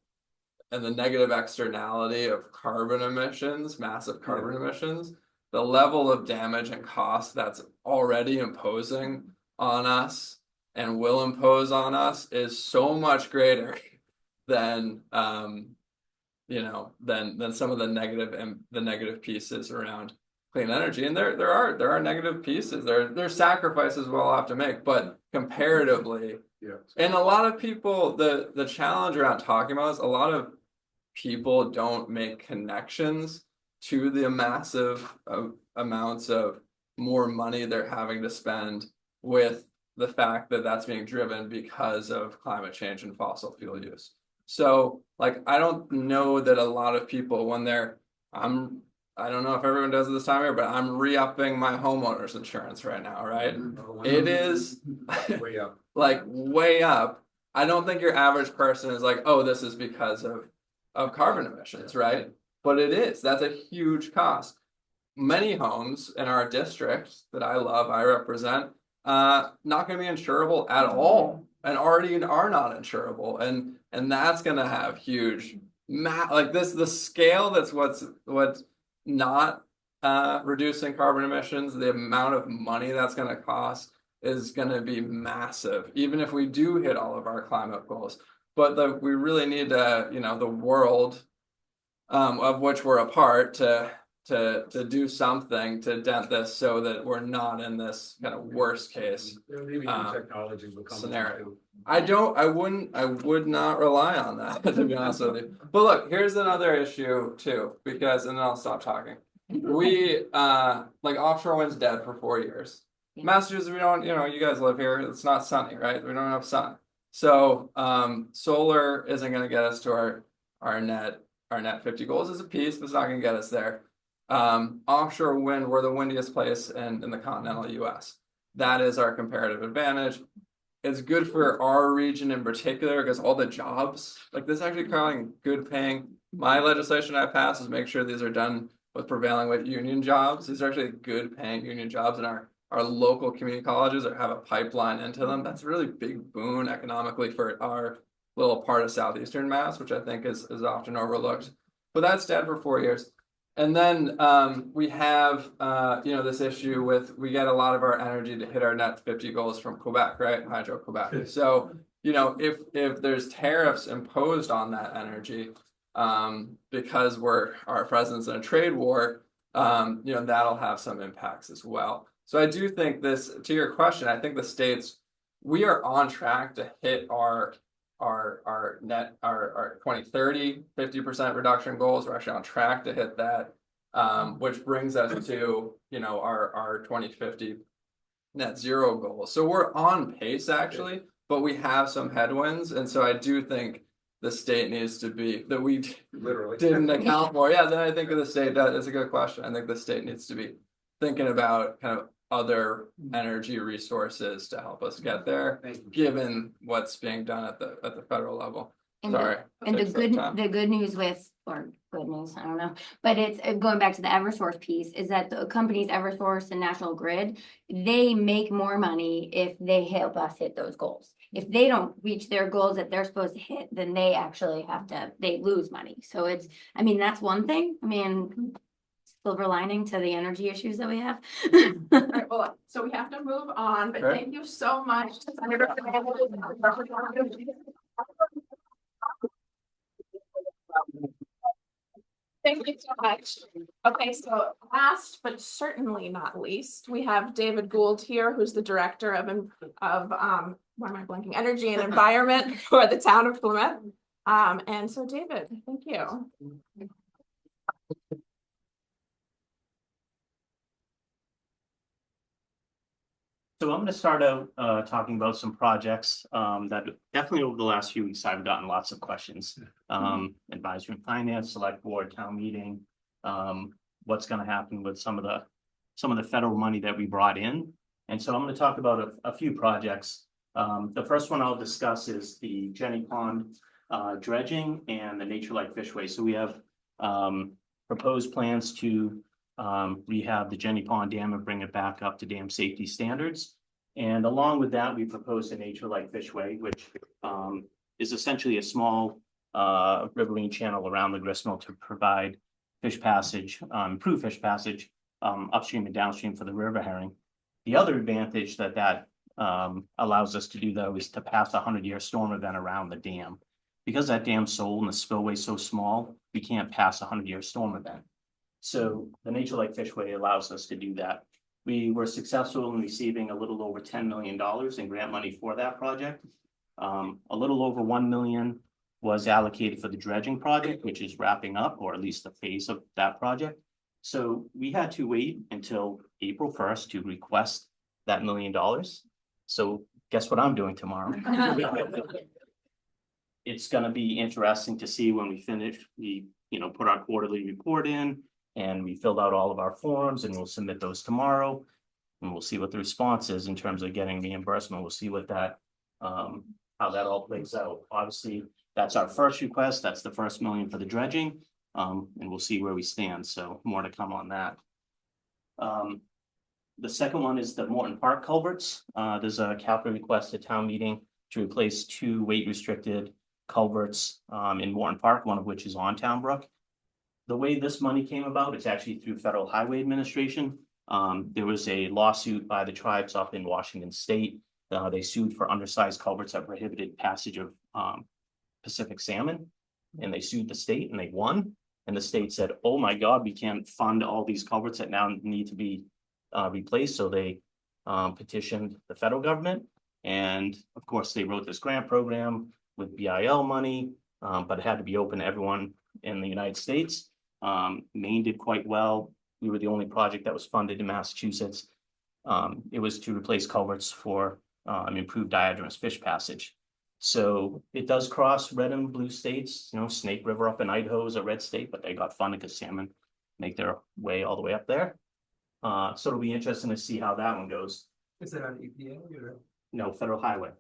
and the negative externality of carbon emissions, massive carbon emissions, the level of damage and cost that's already imposing on us and will impose on us is so much greater than you know, than some of the negative pieces around clean energy. And there are negative pieces. There's sacrifices we'll have to make, but comparatively, Yeah. And a lot of people, the challenge around talking about this, a lot of people don't make connections to the massive amounts of more money they're having to spend with the fact that that's being driven because of climate change and fossil fuel use. So like, I don't know that a lot of people when I don't know if everyone does it this time of year, but I'm re-upping my homeowner's insurance right now, right? It is Way up. like way up. I don't think your average person is like, oh, this is because of carbon emissions, right? But it is. That's a huge cost. Many homes in our district that I love, I represent, not going to be insurable at all, and already are not insurable, and that's going to have huge, like this, the scale that's what's not reducing carbon emissions, the amount of money that's going to cost is going to be massive, even if we do hit all of our climate goals. But we really need to, you know, the world of which we're a part to do something to dent this so that we're not in this kind of worst case Maybe new technologies will come scenario. I would not rely on that, to be honest with you. But look, here's another issue too, because, and then I'll stop talking. We, like offshore wind's dead for 4 years. Yeah. Massachusetts, we don't, you know, you guys live here, it's not sunny, right? We don't have sun. So, solar isn't gonna get us to our net 50 goals as a piece, but it's not gonna get us there. Offshore wind, we're the windiest place in the continental US. That is our comparative advantage. it's good for our region in particular because all the jobs, like this, actually calling good paying. My legislation I passed is make sure these are done with prevailing with union jobs. These are actually good paying union jobs in our local community colleges that have a pipeline into them. That's a really big boon economically for our little part of southeastern Mass, which I think is often overlooked. But that's dead for 4 years. And then we have this issue with we get a lot of our energy to hit our net 50 goals from Quebec, right? Hydro Quebec. So if there's tariffs imposed on that energy, because our presence in a trade war, that'll have some impacts as well. So I do think this, to your question, I think the states, we are on track to hit our 2030 50% reduction goals. We're actually on track to hit that, which brings us to our 2050 net zero goal. So we're on pace actually, but we have some headwinds, and so I do think the state needs to be that we Literally didn't account for. Yeah, then I think the state does. It's a good question. I think the state needs to be thinking about kind of other energy resources to help us get there, given what's being done at the federal level. And Sorry. And the good news with, or good news, I don't know, but it's going back to the Eversource piece, is that the companies Eversource and National Grid, they make more money if they help us hit those goals. If they don't reach their goals that they're supposed to hit, then they actually they lose money. So that's one thing. Silver lining to the energy issues that we have. All right, well, so we have to move on, but Right. thank you so much to Senator Fernandes. Thank you so much. Okay, so last but certainly not least, we have David Gould here, who's the director of why am I blanking? Energy and Environment for the town of Plymouth. And so David, thank you. So I'm going to start out talking about some projects that definitely over the last few weeks I've gotten lots of questions. Advisory and Finance, Select Board, Town Meeting, what's going to happen with some of the federal money that we brought in. And so I'm going to talk about a few projects. The first one I'll discuss is the Jenny Pond dredging and the Nature Like Fishway. So we have proposed plans to rehab the Jenny Pond Dam and bring it back up to dam safety standards. And along with that, we proposed a Nature Like Fishway, which is essentially a small riverine channel around the gristmill to provide fish passage, improve fish passage upstream and downstream for the river herring. The other advantage that allows us to do, though, is to pass a 100-year storm event around the dam. Because that dam's so old and the spillway is so small, we can't pass a 100-year storm event. So the Nature Like Fishway allows us to do that. We were successful in receiving a little over $10 million in grant money for that project. A little over $1 million was allocated for the dredging project, which is wrapping up, or at least a phase of that project. So we had to wait until April 1st to request that $1 million. So guess what I'm doing tomorrow? It's going to be interesting to see when we finish, we put our quarterly report in, and we filled out all of our forms, and we'll submit those tomorrow, and we'll see what the response is in terms of getting reimbursement. We'll see what how that all plays out. Obviously, that's our first request. That's the first $1 million for the dredging, and we'll see where we stand. So more to come on that. The second one is the Morton Park culverts. There's a capital request at town meeting to replace 2 weight-restricted culverts in Morton Park, one of which is on Town Brook. The way this money came about, it's actually through Federal Highway Administration. There was a lawsuit by the tribes up in Washington State. They sued for undersized culverts that prohibited passage of Pacific salmon, and they sued the state and they won. And the state said, "Oh my God, we can't fund all these culverts that now need to be replaced." So they petitioned the federal government, and of course they wrote this grant program with BIL money, but it had to be open to everyone in the United States. Maine did quite well. We were the only project that was funded in Massachusetts. It was to replace culverts for improved diadromous fish passage. So it does cross red and blue states. Snake River up in Idaho is a red state, but they got funded because salmon make their way all the way up there. So it'll be interesting to see how that one goes. Is that on EPA or? No, Federal Highway.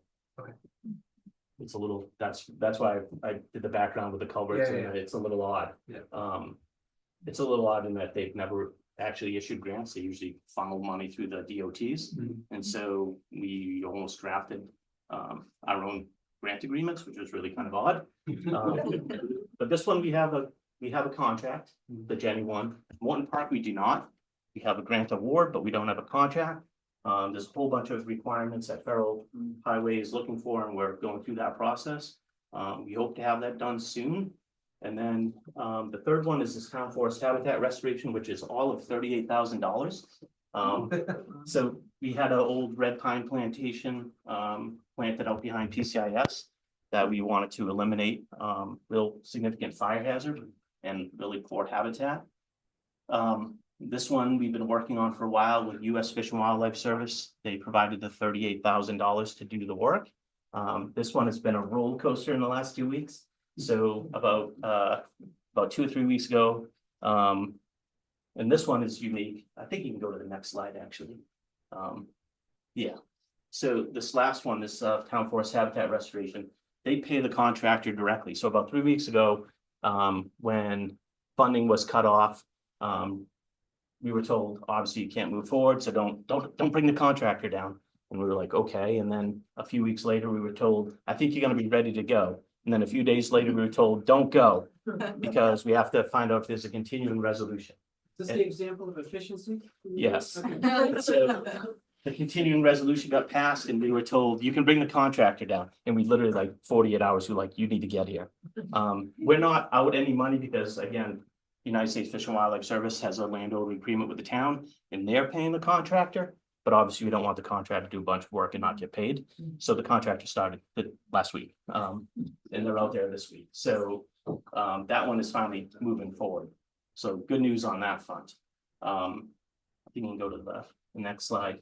It's a little, that's why I did the background with the culverts, Yeah, and it's a little odd. Yeah. It's a little odd in that they've never actually issued grants. They usually funnel money through the DOTs. And so we almost drafted our own grant agreements, which was really kind of odd. But this one, we have a contract, the Jenny one. Morton Park, we do not. We have a grant award, but we don't have a contract. There's a whole bunch of requirements that Federal Highway is looking for, and we're going through that process. We hope to have that done soon. And then the third one is this town forest habitat restoration, which is all of $38,000. So we had an old red pine plantation planted out behind PCIS that we wanted to eliminate, real significant fire hazard and really poor habitat. This one we've been working on for a while with US Fish and Wildlife Service. They provided the $38,000 to do the work. This one has been a roller coaster in the last 2 weeks. So about 2 or 3 weeks ago, and this one is unique. I think you can go to the next slide, actually. Yeah. So this last one, this town forest habitat restoration, they pay the contractor directly. So about 3 weeks ago, when funding was cut off, we were told, obviously, you can't move forward, so don't bring the contractor down. And we were like, okay. And then a few weeks later, we were told, I think you're going to be ready to go. And then a few days later, we were told, don't go, because we have to find out if there's a continuing resolution. Is this the example of efficiency? Yes. Okay. So the continuing resolution got passed, and we were told, you can bring the contractor down. And we literally, like 48 hours, we were like, you need to get here. We're not out any money because, again, United States Fish and Wildlife Service has a landowner agreement with the town, and they're paying the contractor. But obviously, we don't want the contractor to do a bunch of work and not get paid. So the contractor started last week, and they're out there this week. So that one is finally moving forward. So good news on that front. I think you can go to the next slide.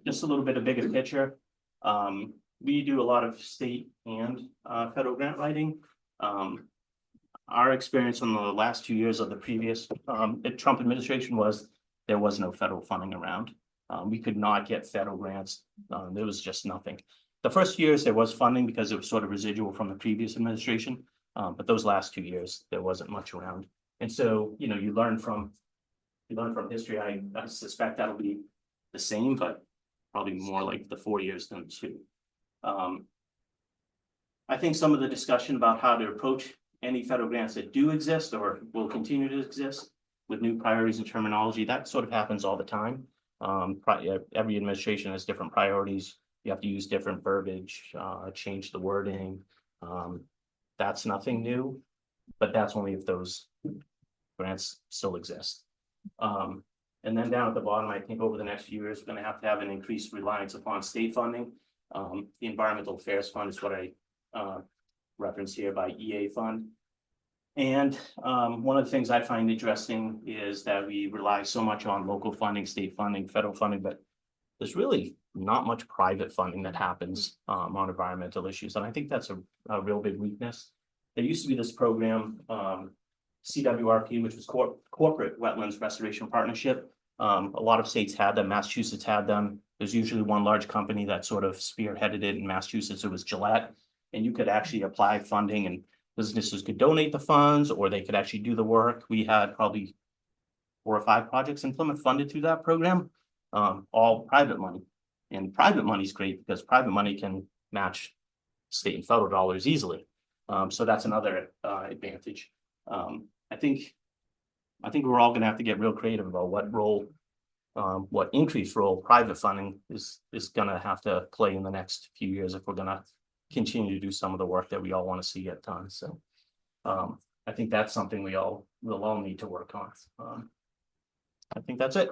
Just a little bit of bigger picture. We do a lot of state and federal grant writing. Our experience in the last 2 years of the previous Trump administration was there was no federal funding around. We could not get federal grants. There was just nothing. The first years there was funding because it was sort of residual from the previous administration. But those last 2 years, there wasn't much around. And so, you know, you learn from history. I suspect that'll be the same, but probably more like the 4 years than 2. I think some of the discussion about how to approach any federal grants that do exist or will continue to exist with new priorities and terminology, that sort of happens all the time. Every administration has different priorities. You have to use different verbiage, change the wording. That's nothing new, but that's only if those grants still exist. And then down at the bottom, I think over the next few years, we're going to have an increased reliance upon state funding. The Environmental Affairs Fund is what I referenced here by EA Fund. And one of the things I find interesting is that we rely so much on local funding, state funding, federal funding, but there's really not much private funding that happens on environmental issues. And I think that's a real big weakness. There used to be this program, CWRP, which was Corporate Wetlands Restoration Partnership. A lot of states had them. Massachusetts had them. There's usually one large company that sort of spearheaded it in Massachusetts. It was Gillette. And you could actually apply funding, and businesses could donate the funds, or they could actually do the work. We had probably 4 or 5 projects in Plymouth funded through that program, all private money. And private money is great because private money can match state and federal dollars easily. So that's another advantage. I think we're all going to have to get real creative about what increased role private funding is going to have to play in the next few years if we're going to continue to do some of the work that we all want to see get done. So I think that's something we'll all need to work on. I think that's it.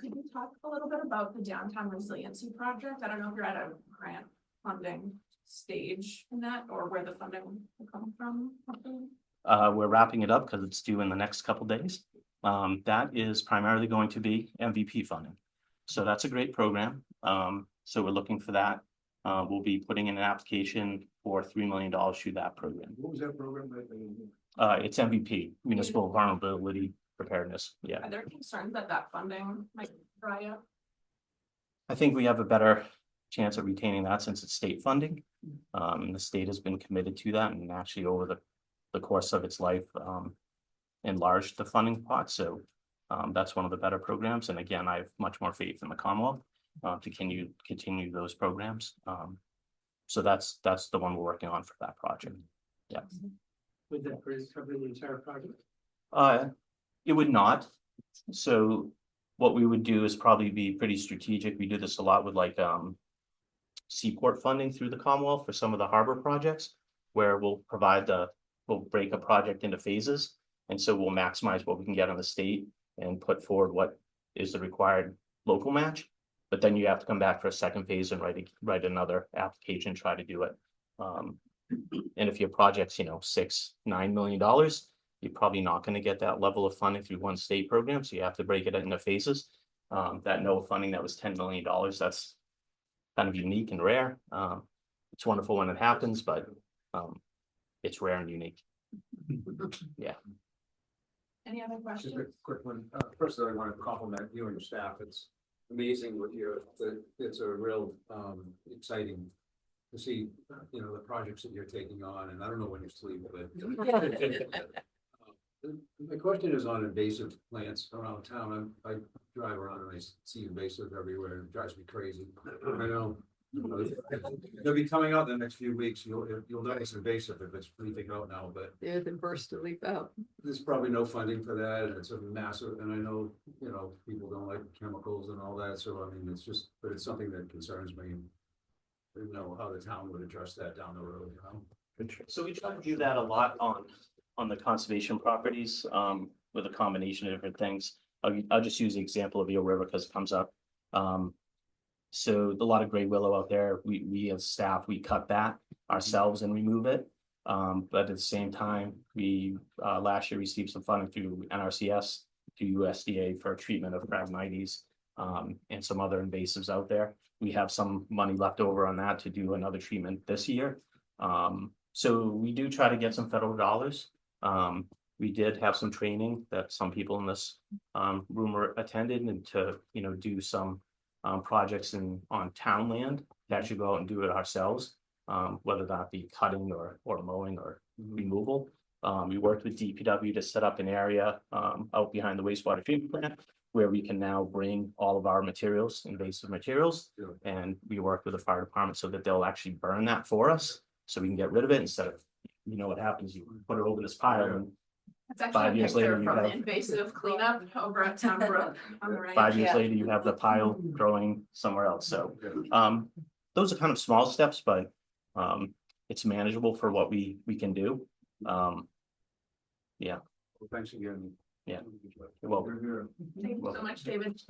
Could you talk a little bit about the downtown resiliency project? I don't know if you're at a grant funding stage in that, or where the funding will come from. We're wrapping it up because it's due in the next couple days. That is primarily going to be MVP funding. So that's a great program. So we're looking for that. We'll be putting in an application for $3 million through that program. What was that program? It's MVP, Municipal Vulnerability Preparedness. Yeah. Are there concerns that funding might dry up? I think we have a better chance of retaining that since it's state funding. The state has been committed to that and actually over the course of its life, enlarged the funding pot. So that's one of the better programs. And again, I have much more faith in the Commonwealth to continue those programs. So that's the one we're working on for that project. Yeah. Would that cover the entire project? It would not. So what we would do is probably be pretty strategic. We do this a lot with like seaport funding through the Commonwealth for some of the harbor projects, where we'll break a project into phases. And so we'll maximize what we can get on the state and put forward what is the required local match. But then you have to come back for a second phase and write another application, try to do it. And if your project's, $6-9 million, you're probably not going to get that level of funding through one state program. So you have to break it into phases. That NOAA funding that was $10 million, that's kind of unique and rare. It's wonderful when it happens, but it's rare and unique. Yeah. Any other Just questions? a quick one. First, I want to compliment you and your staff. It's amazing what it's a real exciting to see, the projects that you're taking on, and I don't know when you sleep, but. My question is on invasive plants around town. I drive around and I see invasive everywhere. It drives me crazy. I know. They'll be coming out in the next few weeks. You'll notice invasive if it's leafing out now, but Yeah, the burst to leaf out. there's probably no funding for that, and it's a massive, and I know, people don't like chemicals and all that, so I mean, but it's something that concerns me. I don't know how the town would address that down the road, So we try to do that a lot on the conservation properties, with a combination of different things. I'll just use the example of Eel River because it comes up. So a lot of gray willow out there, we as staff, we cut that ourselves and remove it. But at the same time, we last year received some funding through NRCS, through USDA for treatment of Phragmites, and some other invasives out there. We have some money left over on that to do another treatment this year. So we do try to get some federal dollars. We did have some training that some people in this room were attended, and to do some projects on town land to actually go out and do it ourselves, whether that be cutting or mowing or removal. We worked with DPW to set up an area out behind the wastewater treatment plant where we can now bring all of our materials, invasive materials, and we work with the fire department so that they'll actually burn that for us, so we can get rid of it instead of, what happens, you put it over this pile and It's actually 5 a years picture later, you from the have- invasive cleanup over at Town Brook on the right. 5 years later, you have the pile growing somewhere else. So those are kind of small steps, but it's manageable for what we can do. Yeah. Well, thanks again. Yeah. You're welcome. Thank you so much, David.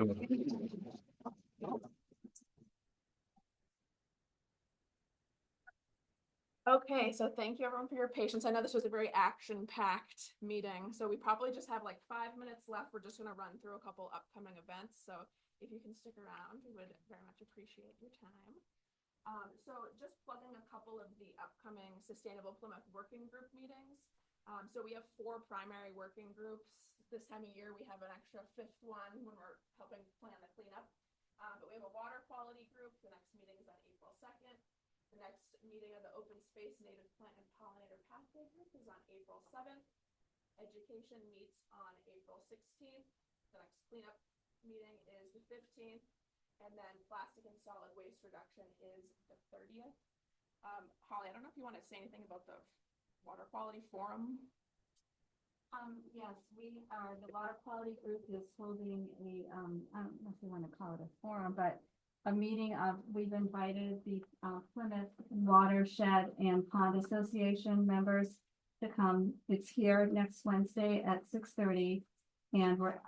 Okay, so thank you everyone for your patience. I know this was a very action-packed meeting, so we probably just have like 5 minutes left. We're just gonna run through a couple upcoming events, so if you can stick around, we would very much appreciate your time. So just plugging a couple of the upcoming Sustainable Plymouth Working Group meetings. So we have 4 primary working groups. This time of year, we have an extra 5th one when we're helping plan the cleanup. But we have a water quality group. The next meeting is on April 2nd. The next meeting of the Open Space Native Plant and Pollinator Pathway Group is on April 7th. Education meets on April 16th. The next cleanup meeting is the 15th. And then plastic and solid waste reduction is the 30th. Holly, I don't know if you want to say anything about the water quality forum. Yes, the water quality group is holding I don't know if you want to call it a forum, but a meeting we've invited the Plymouth Watershed and Pond Association members to come. It's here next Wednesday at 6:30. And we're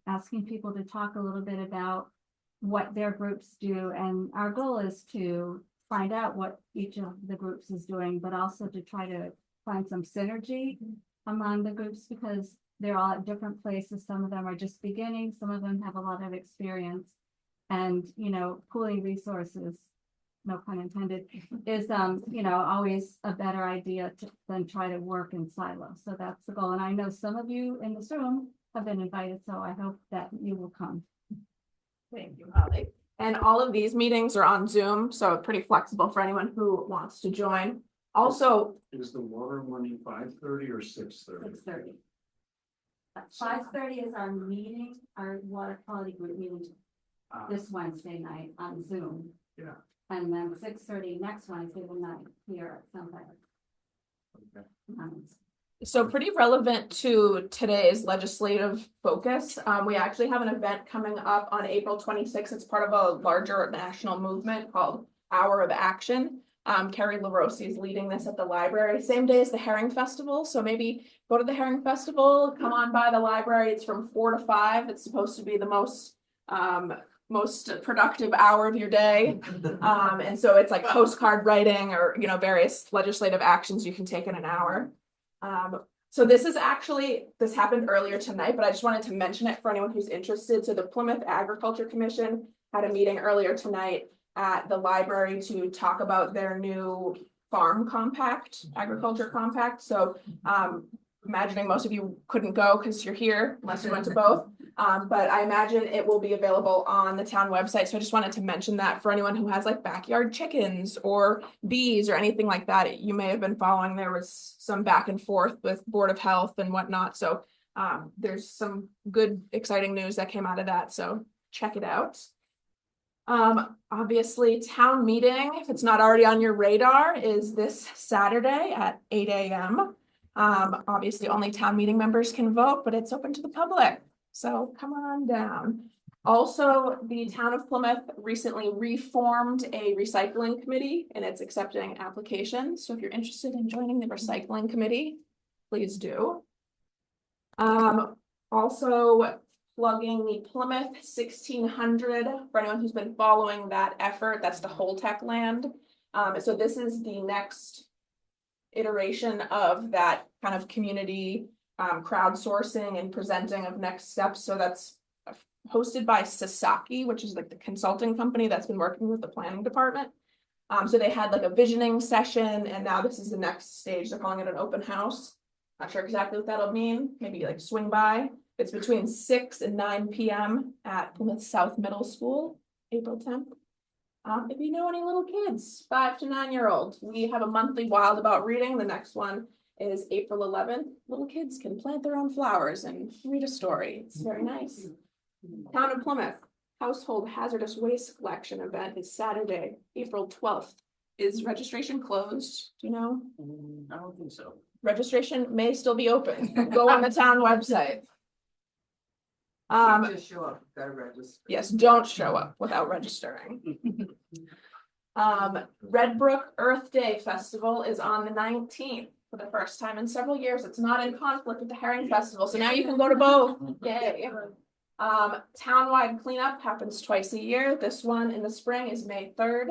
asking people to talk a little bit about what their groups do. And our goal is to find out what each of the groups is doing, but also to try to find some synergy among the groups, because they're all at different places. Some of them are just beginning, some of them have a lot of experience. And, pooling resources, no pun intended, is, always a better idea than try to work in silos. So that's the goal. And I know some of you in this room have been invited, so I hope that you will come. Thank you, Holly. And all of these meetings are on Zoom, so pretty flexible for anyone who wants to join. Also, Is the water money 5:30 or 6:30? 6:30. 5:30 is our meeting, our water quality group meeting this Wednesday night on Zoom. Yeah. And then 6:30 next Wednesday night here at Sunday. Okay. so pretty relevant to today's legislative focus. We actually have an event coming up on April 26th. It's part of a larger national movement called Hour of Action. Carrie LaRossi is leading this at the library, same day as the Herring Festival. So maybe go to the Herring Festival, come on by the library. It's from 4 to 5. It's supposed to be the most productive hour of your day. And so it's like postcard writing or, various legislative actions you can take in an hour. So this happened earlier tonight, but I just wanted to mention it for anyone who's interested. So the Plymouth Agriculture Commission had a meeting earlier tonight at the library to talk about their new farm compact, agriculture compact. So imagining most of you couldn't go because you're here unless you went to both. But I imagine it will be available on the town website. So I just wanted to mention that for anyone who has like backyard chickens or bees or anything like that. You may have been following, there was some back and forth with Board of Health and whatnot. So there's some good, exciting news that came out of that. So check it out. Obviously town meeting, if it's not already on your radar, is this Saturday at 8 a.m. Obviously only town meeting members can vote, but it's open to the public. So come on down. Also, the town of Plymouth recently reformed a recycling committee and it's accepting applications. So if you're interested in joining the recycling committee, please do. Also plugging the Plymouth 1600 for anyone who's been following that effort. That's the Holtec land. So this is the next iteration of that kind of community crowdsourcing and presenting of next steps. So that's hosted by Sasaki, which is like the consulting company that's been working with the planning department. So they had like a visioning session and now this is the next stage. They're calling it an open house. Not sure exactly what that'll mean. Maybe like swing by. It's between 6 and 9 p.m. at Plymouth South Middle School, April 10th. If you know any little kids, 5 to 9-year-olds, we have a monthly Wild About Reading. The next one is April 11th. Little kids can plant their own flowers and read a story. It's very nice. Town of Plymouth Household Hazardous Waste Collection event is Saturday, April 12th. Is registration closed? Do you know? I don't think so. Registration may still be open. Go on the town website. Just show up, gotta register. Yes, don't show up without registering. Red Brook Earth Day Festival is on the 19th for the first time in several years. It's not in conflict with the Herring Festival, so now you can go to both. Yay. Townwide cleanup happens twice a year. This one in the spring is May 3rd.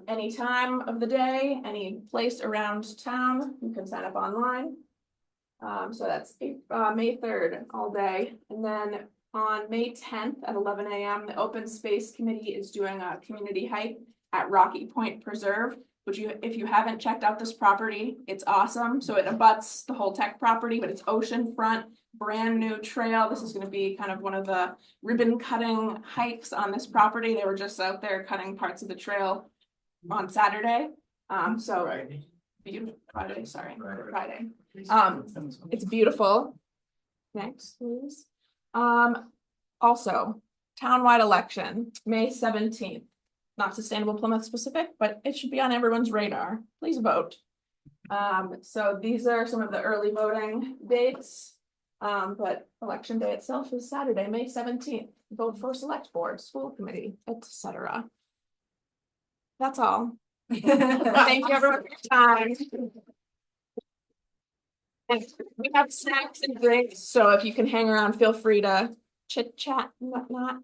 Any time of the day, any place around town, you can sign up online. So that's May 3rd all day. And then on May 10th at 11 a.m., the Open Space Committee is doing a community hike at Rocky Point Preserve, which if you haven't checked out this property, it's awesome. So it abuts the Holtec property, but it's oceanfront, brand new trail. This is going to be kind of one of the ribbon cutting hikes on this property. They were just out there cutting parts of the trail on Saturday. Friday. It's beautiful. Next, please. Also, townwide election, May 17th. Not sustainable Plymouth-specific, but it should be on everyone's radar. Please vote. So these are some of the early voting dates. But election day itself is Saturday, May 17th. Vote for select board, school committee, etc. That's all. Thank you everyone for your time. And we have snacks and drinks, so if you can hang around, feel free to chit chat and whatnot.